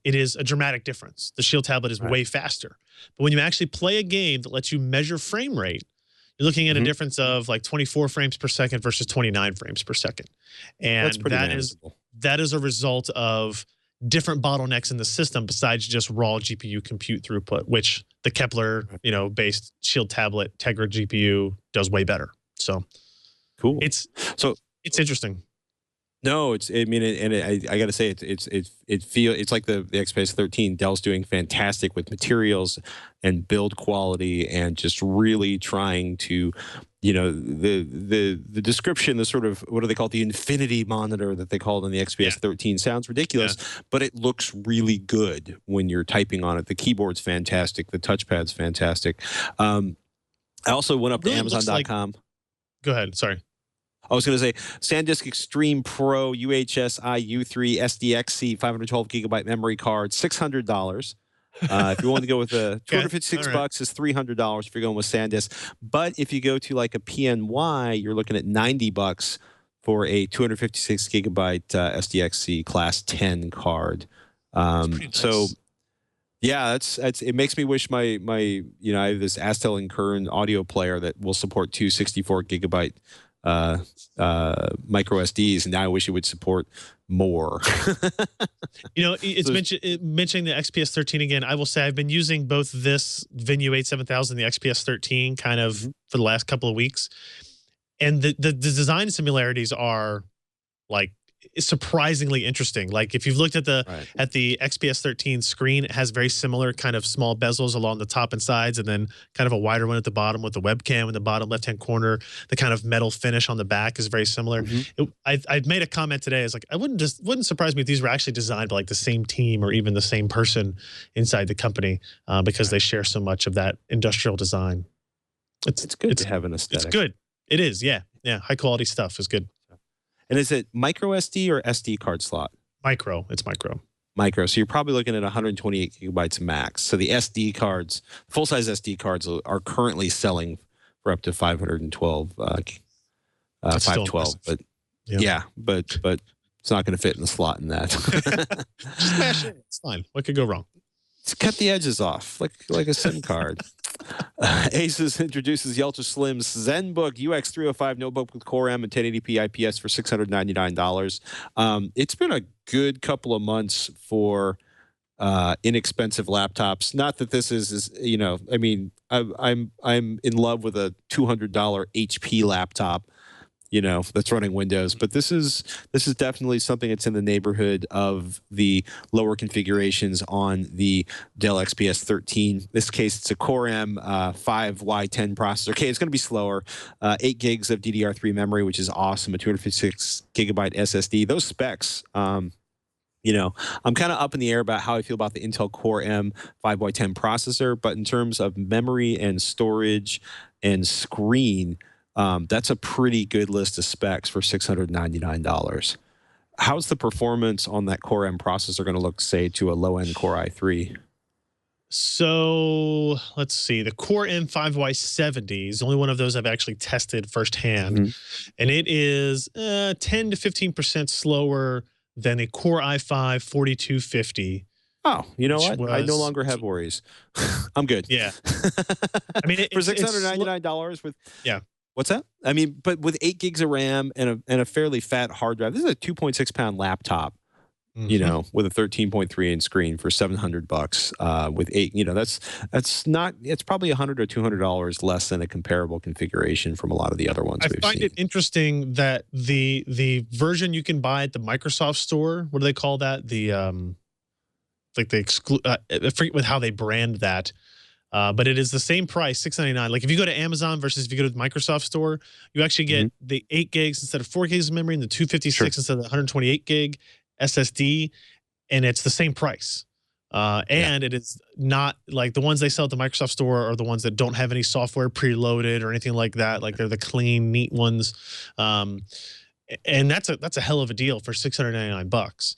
it is a dramatic difference. The Shield tablet is way faster. But when you actually play a game that lets you measure frame rate, you're looking at a difference of like 24 frames per second versus 29 frames per second. And that is a result of different bottlenecks in the system besides just raw GPU compute throughput, which the Kepler, based Shield tablet Tegra GPU does way better. So cool. It's interesting. No, I got to say it's like the XPS 13. Dell's doing fantastic with materials and build quality, and just really trying to, the description, the sort of, what do they call it? The infinity monitor that they called on the XPS 13 sounds ridiculous, but it looks really good when you're typing on it. The keyboard's fantastic. The touchpad's fantastic. I also went up to Amazon.com. Go ahead. Sorry. I was going to say SanDisk Extreme Pro UHSI U3 SDXC 512 gigabyte memory card, $600. If you want to go with a $256 is $300 if you're going with SanDisk. But if you go to like a PNY, you're looking at $90 for a 256 gigabyte SDXC Class 10 card. So yeah, it makes me wish my I have this Astel and Kern audio player that will support two 64 gigabyte micro SDs, and now I wish it would support more. It's mentioning the XPS 13 again. I will say I've been using both this Venue 7000 and the XPS 13 kind of for the last couple of weeks, and the design similarities are like surprisingly interesting. Like if you've looked at the XPS 13 screen, it has very similar kind of small bezels along the top and sides, and then kind of a wider one at the bottom with the webcam in the bottom left-hand corner. The kind of metal finish on the back is very similar. I've made a comment today. It's like, wouldn't surprise me if these were actually designed by like the same team or even the same person inside the company, because they share so much of that industrial design. It's good to have an aesthetic. It's good. It is. Yeah. Yeah. High quality stuff is good. And is it micro SD or SD card slot? Micro. It's micro. Micro. So you're probably looking at 128 gigabytes max. So the SD cards, full-size SD cards, are currently selling for up to 512, 512. But but it's not going to fit in the slot in that. Just smash it. It's fine. What could go wrong? Just cut the edges off, like a SIM card. Asus introduces the Ultra Slim Zenbook UX305 notebook with Core M and 1080p IPS for $699. It's been a good couple of months for inexpensive laptops. Not that this is I mean, I'm in love with a $200 HP laptop, that's running Windows. But this is definitely something that's in the neighborhood of the lower configurations on the Dell XPS 13. In this case, it's a Core M 5Y10 processor. Okay, it's going to be slower. 8 gigs of DDR3 memory, which is awesome. A 256 gigabyte SSD. Those specs, I'm kind of up in the air about how I feel about the Intel Core M 5Y10 processor. But in terms of memory and storage and screen, that's a pretty good list of specs for $699. How's the performance on that Core M processor going to look, say, to a low-end Core i3? So let's see. The Core M5Y70 is the only one of those I've actually tested firsthand. And it is 10 to 15% slower than a Core i5 4250. Oh, you know what? I no longer have worries. I'm good. Yeah. I mean, for $699 with... Yeah. What's that? I mean, but with 8 gigs of RAM and a fairly fat hard drive, this is a 2.6-pound laptop, with a 13.3-inch screen for $700. With 8, that's not. It's probably $100 or $200 less than a comparable configuration from a lot of the other ones we've seen. I find it interesting that the version you can buy at the Microsoft Store. What do they call that? The like the I forget with how they brand that. But it is the same price, $699. Like if you go to Amazon versus if you go to the Microsoft Store, you actually get the 8 gigs instead of 4 gigs of memory and the 256 instead of the 128 gig SSD, and it's the same price. And it is not like the ones they sell at the Microsoft Store are the ones that don't have any software preloaded or anything like that. Like they're the clean, neat ones. And that's a hell of a deal for $699.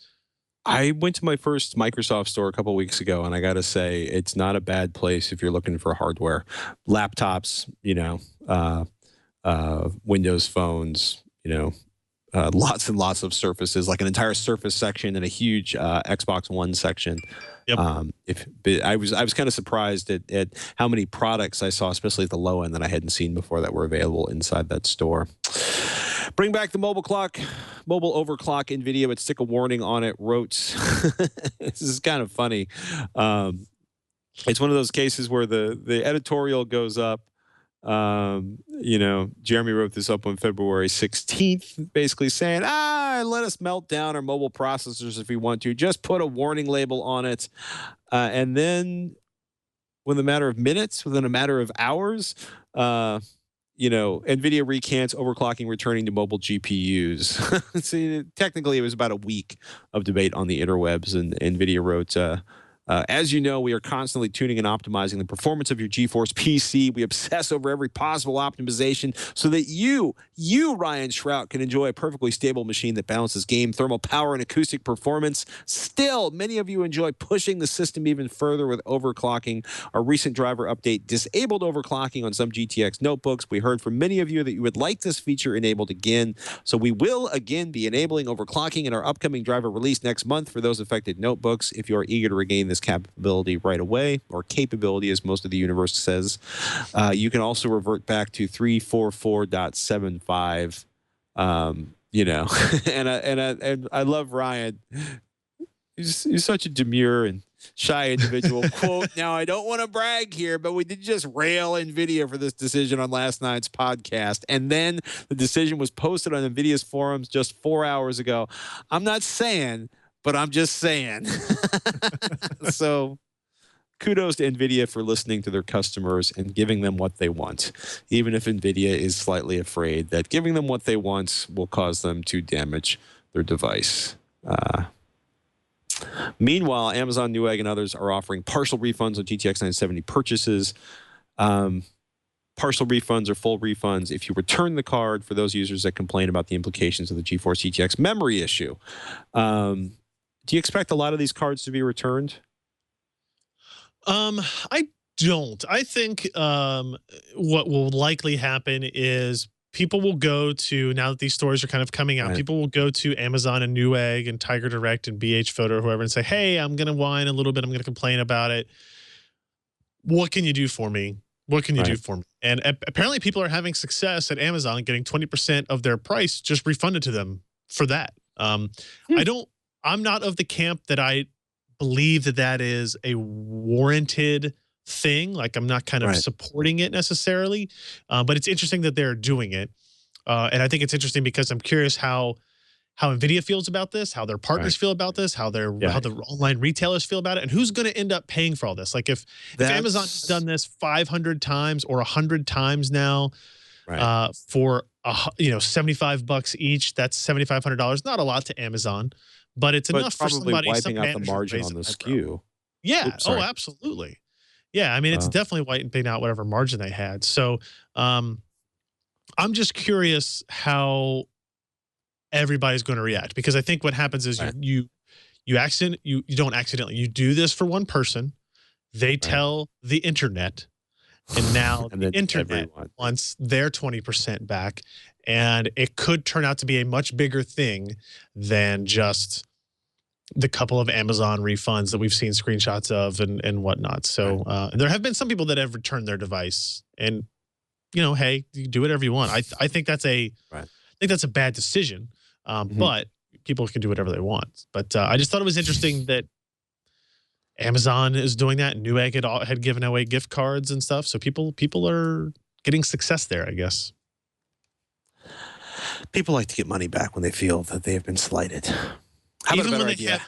I went to my first Microsoft store a couple of weeks ago, and I got to say, it's not a bad place if you're looking for hardware. Laptops, Windows phones, lots and lots of Surfaces, like an entire Surface section and a huge Xbox One section. Yep. I was kind of surprised at how many products I saw, especially at the low end, that I hadn't seen before that were available inside that store. Bring back the mobile clock, mobile overclock. Nvidia would stick a warning on it. Wrote, this is kind of funny. It's one of those cases where the editorial goes up. Jeremy wrote this up on February 16th, basically saying, let us melt down our mobile processors if we want to. Just put a warning label on it. And then within a matter of minutes, within a matter of hours, Nvidia recants overclocking returning to mobile GPUs. See, technically, it was about a week of debate on the interwebs, and Nvidia wrote, as you know, we are constantly tuning and optimizing the performance of your GeForce PC. We obsess over every possible optimization so that you, Ryan Shrout, can enjoy a perfectly stable machine that balances game, thermal power, and acoustic performance. Still, many of you enjoy pushing the system even further with overclocking. Our recent driver update disabled overclocking on some GTX notebooks. We heard from many of you that you would like this feature enabled again. So we will again be enabling overclocking in our upcoming driver release next month for those affected notebooks. If you are eager to regain this capability right away, or capability as most of the universe says, you can also revert back to 344.75. And I love Ryan. He's such a demure and shy individual. Quote, now I don't want to brag here, but we did just rail NVIDIA for this decision on last night's podcast. And then the decision was posted on NVIDIA's forums just 4 hours ago. I'm not saying, but I'm just saying. So kudos to NVIDIA for listening to their customers and giving them what they want, even if NVIDIA is slightly afraid that giving them what they want will cause them to damage their device. Meanwhile, Amazon, Newegg, and others are offering partial refunds on GTX 970 purchases. Partial refunds or full refunds if you return the card for those users that complain about the implications of the GeForce GTX memory issue. Do you expect a lot of these cards to be returned? I don't. I think what will likely happen is people will go to, now that these stores are kind of coming out, people will go to Amazon and Newegg and Tiger Direct and BH Photo or whoever and say, hey, I'm going to whine a little bit. I'm going to complain about it. What can you do for me? What can you do for me? And apparently people are having success at Amazon getting 20% of their price just refunded to them for that. I'm not of the camp that I believe that that is a warranted thing. Like, I'm not kind of supporting it necessarily, but it's interesting that they're doing it. And I think it's interesting because I'm curious how NVIDIA feels about this, how their partners feel about this, how the online retailers feel about it, and who's going to end up paying for all this. Like if Amazon's done this 500 times or 100 times now for $75 each, that's $7,500. Not a lot to Amazon, but it's enough for somebody. Wiping out the margin on the SKU. Yeah. Oops, oh, absolutely. Yeah. I mean, it's definitely wiping out whatever margin they had. So I'm just curious how everybody's going to react, because I think what happens is you don't accidentally, you do this for one person, they tell the internet, and now the internet wants their 20% back, and it could turn out to be a much bigger thing than just the couple of Amazon refunds that we've seen screenshots of and whatnot. So there have been some people that have returned their device, and hey, you do whatever you want. I think that's a bad decision. But people can do whatever they want. But I just thought it was interesting that Amazon is doing that. Newegg had given away gift cards and stuff. So people are getting success there, I guess. People like to get money back when they feel that they have been slighted. How about a better idea?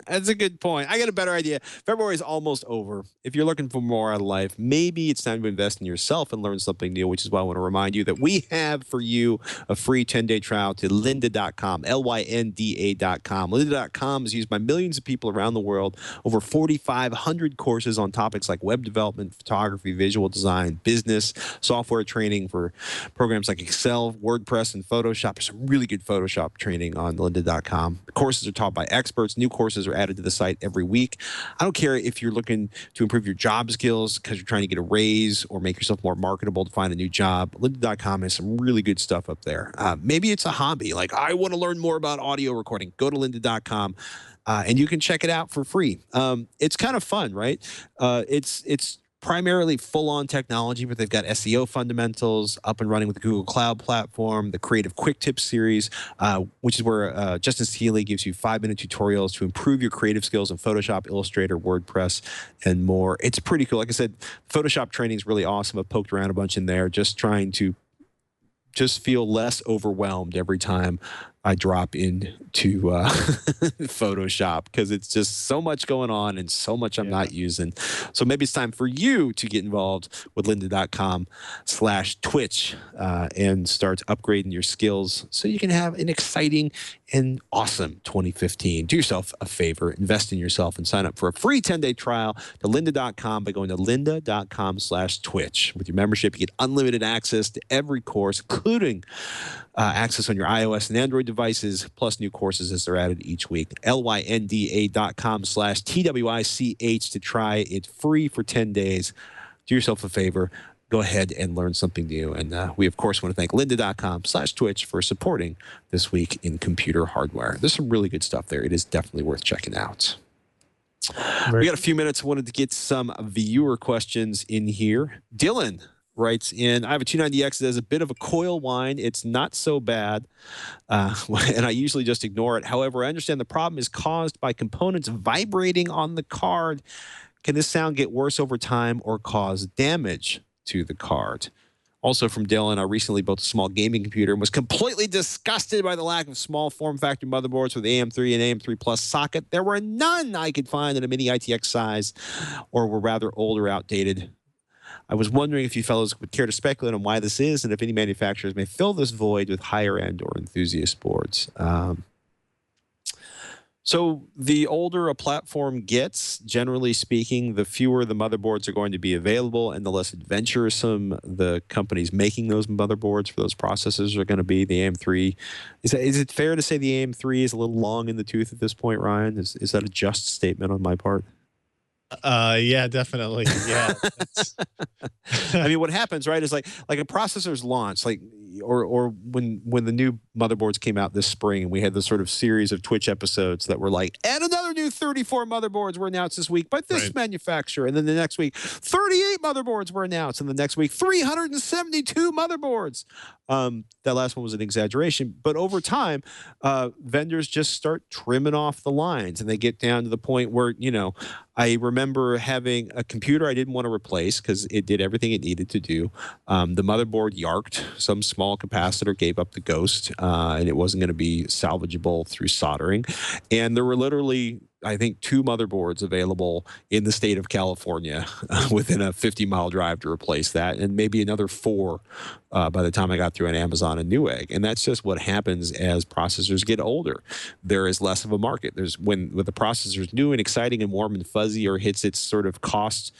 That's a good point. I got a better idea. February is almost over. If you're looking for more out of life, maybe it's time to invest in yourself and learn something new, which is why I want to remind you that we have for you a free 10-day trial to lynda.com, Lynda.com. Lynda.com is used by millions of people around the world, over 4,500 courses on topics like web development, photography, visual design, business, software training for programs like Excel, WordPress, and Photoshop. There's some really good Photoshop training on Lynda.com. The courses are taught by experts. New courses are added to the site every week. I don't care if you're looking to improve your job skills because you're trying to get a raise or make yourself more marketable to find a new job. Lynda.com has some really good stuff up there. Maybe it's a hobby. Like, I want to learn more about audio recording. Go to Lynda.com and you can check it out for free. It's kind of fun, right? It's primarily full-on technology, but they've got SEO fundamentals up and running with the Google Cloud Platform, the Creative Quick Tips series, which is where Justin Steele gives you 5-minute tutorials to improve your creative skills in Photoshop, Illustrator, WordPress, and more. It's pretty cool. Like I said, Photoshop training is really awesome. I've poked around a bunch in there, just trying to just feel less overwhelmed every time I drop into Photoshop, because it's just so much going on and so much I'm not using. So maybe it's time for you to get involved with lynda.com/Twitch and start upgrading your skills so you can have an exciting and awesome 2015. Do yourself a favor, invest in yourself, and sign up for a free 10-day trial to lynda.com by going to lynda.com/Twitch. With your membership, you get unlimited access to every course, including access on your iOS and Android devices, plus new courses as they're added each week. lynda.com/TWiCH to try it free for 10 days. Do yourself a favor. Go ahead and learn something new. And we, of course, want to thank lynda.com/Twitch for supporting This Week in Computer Hardware. There's some really good stuff there. It is definitely worth checking out. We got a few minutes. I wanted to get some viewer questions in here. Dylan writes in, I have a 290X that has a bit of a coil whine. It's not so bad, and I usually just ignore it. However, I understand the problem is caused by components vibrating on the card. Can this sound get worse over time or cause damage to the card? Also from Dell, and I recently built a small gaming computer and was completely disgusted by the lack of small form factor motherboards with AM3 and AM3 Plus socket. There were none I could find in a mini ITX size or were rather old or outdated. I was wondering if you fellows would care to speculate on why this is and if any manufacturers may fill this void with higher end or enthusiast boards. So the older a platform gets, generally speaking, the fewer the motherboards are going to be available and the less adventuresome the companies making those motherboards for those processors are going to be. The AM3, is it fair to say the AM3 is a little long in the tooth at this point, Ryan? Is that a just statement on my part? Yeah, definitely. Yeah. I mean, what happens, right, is like a processor's launch, like or when the new motherboards came out this spring, and we had this sort of series of TWiCH episodes that were like, and another new 34 motherboards were announced this week by this manufacturer, and then the next week 38 motherboards were announced, and the next week 372 motherboards. That last one was an exaggeration, but over time, vendors just start trimming off the lines, and they get down to the point where, you know, I remember having a computer I didn't want to replace because it did everything it needed to do. The motherboard yarked. Some small capacitor gave up the ghost, and it wasn't going to be salvageable through soldering. And there were literally, I think, 2 motherboards available in the state of California within a 50-mile drive to replace that, and maybe another 4 by the time I got through an Amazon and Newegg. And that's just what happens as processors get older. There is less of a market. There's when the processor is new and exciting and warm and fuzzy, or hits its sort of cost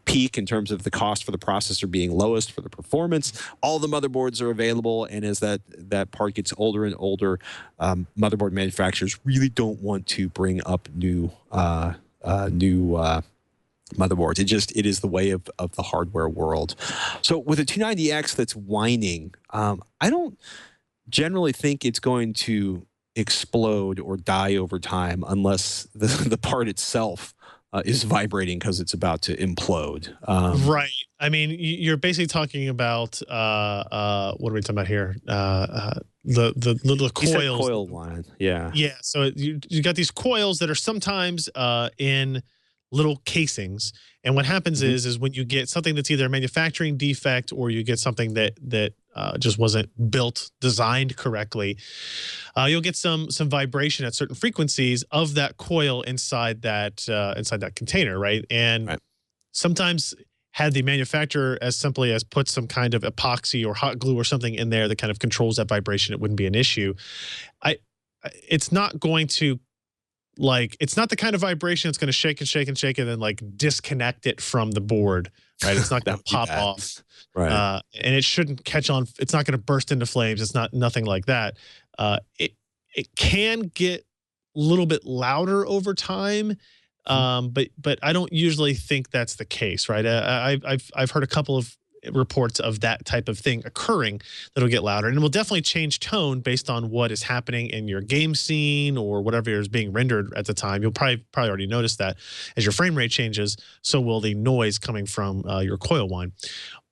peak in terms of the cost for the processor being lowest for the performance, all the motherboards are available. And as that part gets older and older, motherboard manufacturers really don't want to bring up new motherboards. It is the way of the hardware world. So with a 290X that's whining, I don't generally think it's going to explode or die over time unless the part itself is vibrating because it's about to implode. Right. I mean, you're basically talking about what are we talking about here? The little coils. Coil line. Yeah. Yeah. So you got these coils that are sometimes in little casings, and what happens is when you get something that's either a manufacturing defect or you get something that just wasn't designed correctly, you'll get some vibration at certain frequencies of that coil inside that container, right? And sometimes, had the manufacturer as simply as put some kind of epoxy or hot glue or something in there that kind of controls that vibration, it wouldn't be an issue. It's not going to, like, it's not the kind of vibration that's going to shake and shake and shake and then like disconnect it from the board, right? It's not going to pop off, right? And it shouldn't catch on. It's not going to burst into flames. It's nothing like that. It can get a little bit louder over time, but I don't usually think that's the case, right? I've heard a couple of reports of that type of thing occurring that'll get louder, and it will definitely change tone based on what is happening in your game scene or whatever is being rendered at the time. You'll probably already notice that as your frame rate changes, so will the noise coming from your coil whine.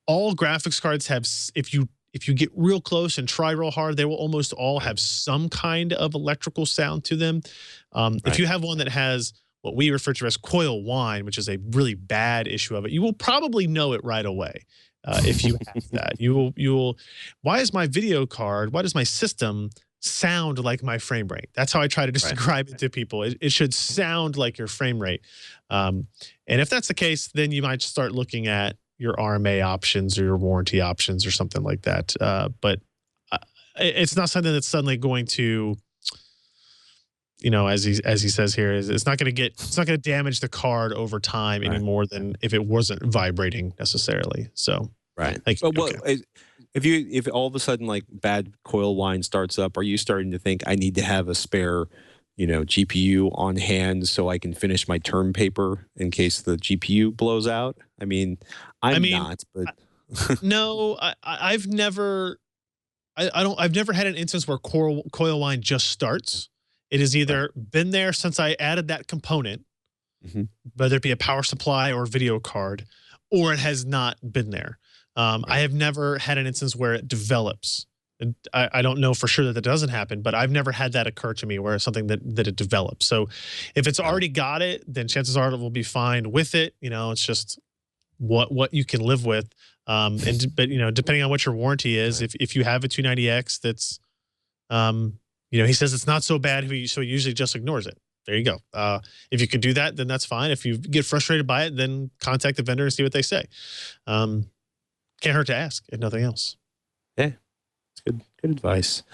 All graphics cards have, if you get real close and try real hard, they will almost all have some kind of electrical sound to them. If you have one that has what we refer to as coil whine, which is a really bad issue of it, you will probably know it right away. If you have that, you will. Why is my video card? Why does my system sound like my frame rate? That's how I try to describe it to people. It should sound like your frame rate. And if that's the case, then you might start looking at your RMA options or your warranty options or something like that. But it's not something that's suddenly going to, you know, as he says here, it's not going to damage the card over time any more than if it wasn't vibrating necessarily. So if all of a sudden like bad coil whine starts up, are you starting to think I need to have a spare, you know, GPU on hand so I can finish my term paper in case the GPU blows out? I mean, I'm not, but no, I've never had an instance where coil whine just starts. It has either been there since I added that component, whether it be a power supply or video card, or it has not been there. I have never had an instance where it develops. I don't know for sure that doesn't happen, but I've never had that occur to me where it's something that it develops. So if it's already got it, then chances are it will be fine with it. It's just what you can live with. But depending on what your warranty is, if you have a 290X that's, he says it's not so bad, so he usually just ignores it. There you go. If you can do that, then that's fine. If you get frustrated by it, then contact the vendor and see what they say. Can't hurt to ask, if nothing else. Yeah. Good advice.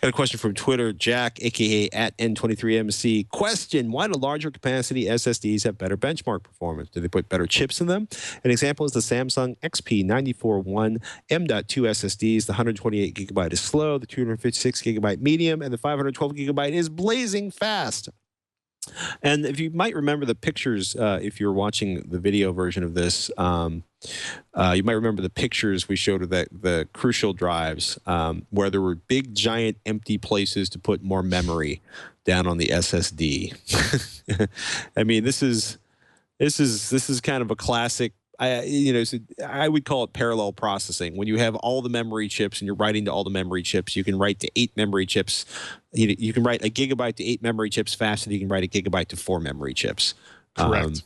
Got a question from Twitter, Jack, aka at N23MC. Question: why do larger capacity SSDs have better benchmark performance? Do they put better chips in them? An example is the Samsung XP941 M.2 SSDs. The 128 gigabyte is slow, the 256 gigabyte medium, and the 512 gigabyte is blazing fast. And if you might remember the pictures, if you're watching the video version of this, you might remember the pictures we showed of the Crucial drives, where there were big, giant, empty places to put more memory down on the SSD. I mean, this is kind of a classic. I would call it parallel processing. When you have all the memory chips and you're writing to all the memory chips, you can write to 8 memory chips. You can write a gigabyte to 8 memory chips faster than you can write a gigabyte to 4 memory chips. Correct.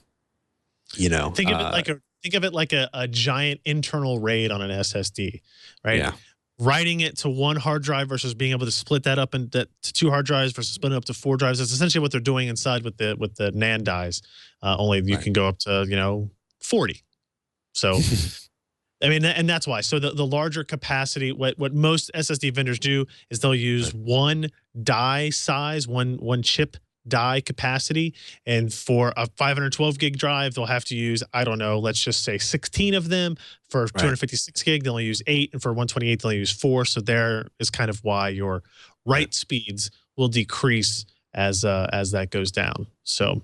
Think of it like a giant internal RAID on an SSD, right? Yeah. Writing it to one hard drive versus being able to split that up to 2 hard drives versus splitting up to 4 drives. That's essentially what they're doing inside with the NAND dies. Only you can go up to 40. So, I mean, and that's why. So the larger capacity, what most SSD vendors do is they'll use one die size, one chip die capacity. And for a 512 gig drive, they'll have to use, I don't know, let's just say 16 of them. For 256 gig, they'll only use 8. And for 128, they'll use 4. So there is kind of why your write speeds will decrease as that goes down. So,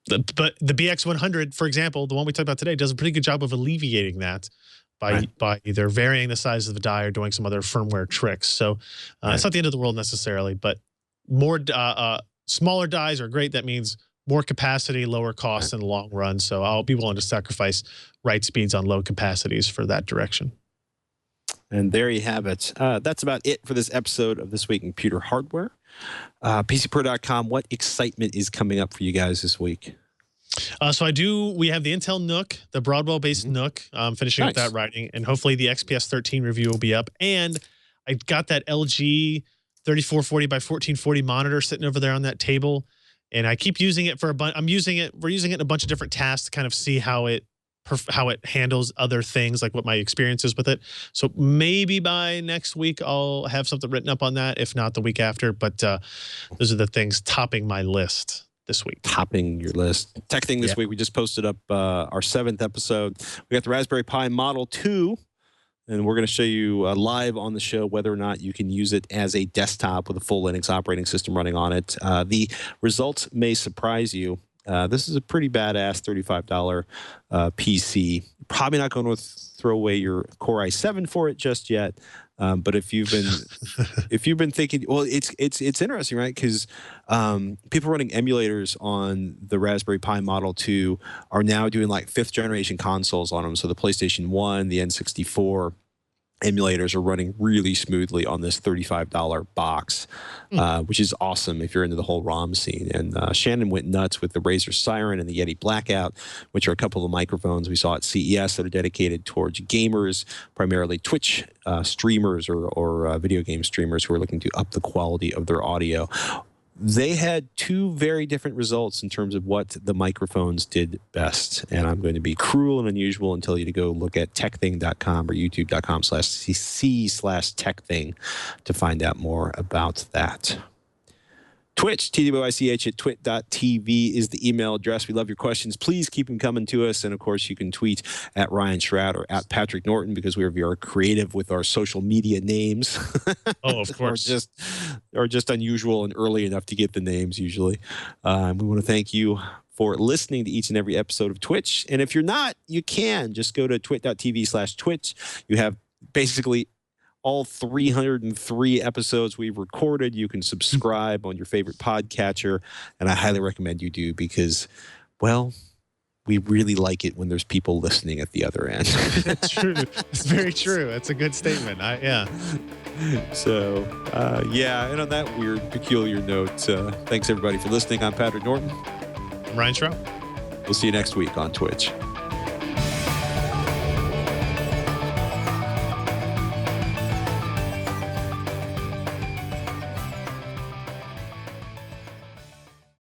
but the BX100, for example, the one we talked about today, does a pretty good job of alleviating that by either varying the size of the die or doing some other firmware tricks. So it's not the end of the world necessarily, but more smaller dies are great. That means more capacity, lower cost in the long run. So I'll be willing to sacrifice write speeds on low capacities for that direction. And there you have it. That's about it for this episode of This Week in Computer Hardware. PCPro.com, what excitement is coming up for you guys this week? We have the Intel NUC, the Broadwell-based NUC, finishing up that writing, and hopefully the XPS 13 review will be up. And I got that LG 3440 by 1440 monitor sitting over there on that table, and I keep using it for a bunch. We're using it in a bunch of different tasks to kind of see how it handles other things, like what my experience is with it. So maybe by next week I'll have something written up on that, if not the week after. But those are the things topping my list this week. Topping your list. Tech Thing this week, we just posted up our 7th episode. We got the Raspberry Pi Model 2, and we're going to show you live on the show whether or not you can use it as a desktop with a full Linux operating system running on it. The results may surprise you. This is a pretty badass $35 PC. Probably not going to throw away your Core i7 for it just yet. But if you've been thinking, well, it's interesting, right? Because people running emulators on the Raspberry Pi Model 2 are now doing like 5th generation consoles on them. So the PlayStation 1, the N64 emulators are running really smoothly on this $35 box, which is awesome if you're into the whole ROM scene. And Shannon went nuts with the Razer Siren and the Yeti Blackout, which are a couple of microphones we saw at CES that are dedicated towards gamers, primarily Twitch streamers or video game streamers who are looking to up the quality of their audio. They had 2 very different results in terms of what the microphones did best. And I'm going to be cruel and unusual and tell you to go look at techthing.com or youtube.com/cc/techthing to find out more about that. Twitch, TWiCH at twit.tv is the email address. We love your questions. Please keep them coming to us. And, of course, you can tweet at Ryan Shrout or at Patrick Norton because we are creative with our social media names. Oh, of course. or just unusual and early enough to get the names usually. We want to thank you for listening to each and every episode of Twitch. And if you're not, you can. Just go to twit.tv/Twitch. You have basically all 303 episodes we've recorded. You can subscribe on your favorite podcatcher, and I highly recommend you do because, well, we really like it when there's people listening at the other end. That's true. It's very true. That's a good statement. Yeah. So, and on that weird, peculiar note, thanks everybody for listening. I'm Patrick Norton. I'm Ryan Shrout. We'll see you next week on Twitch.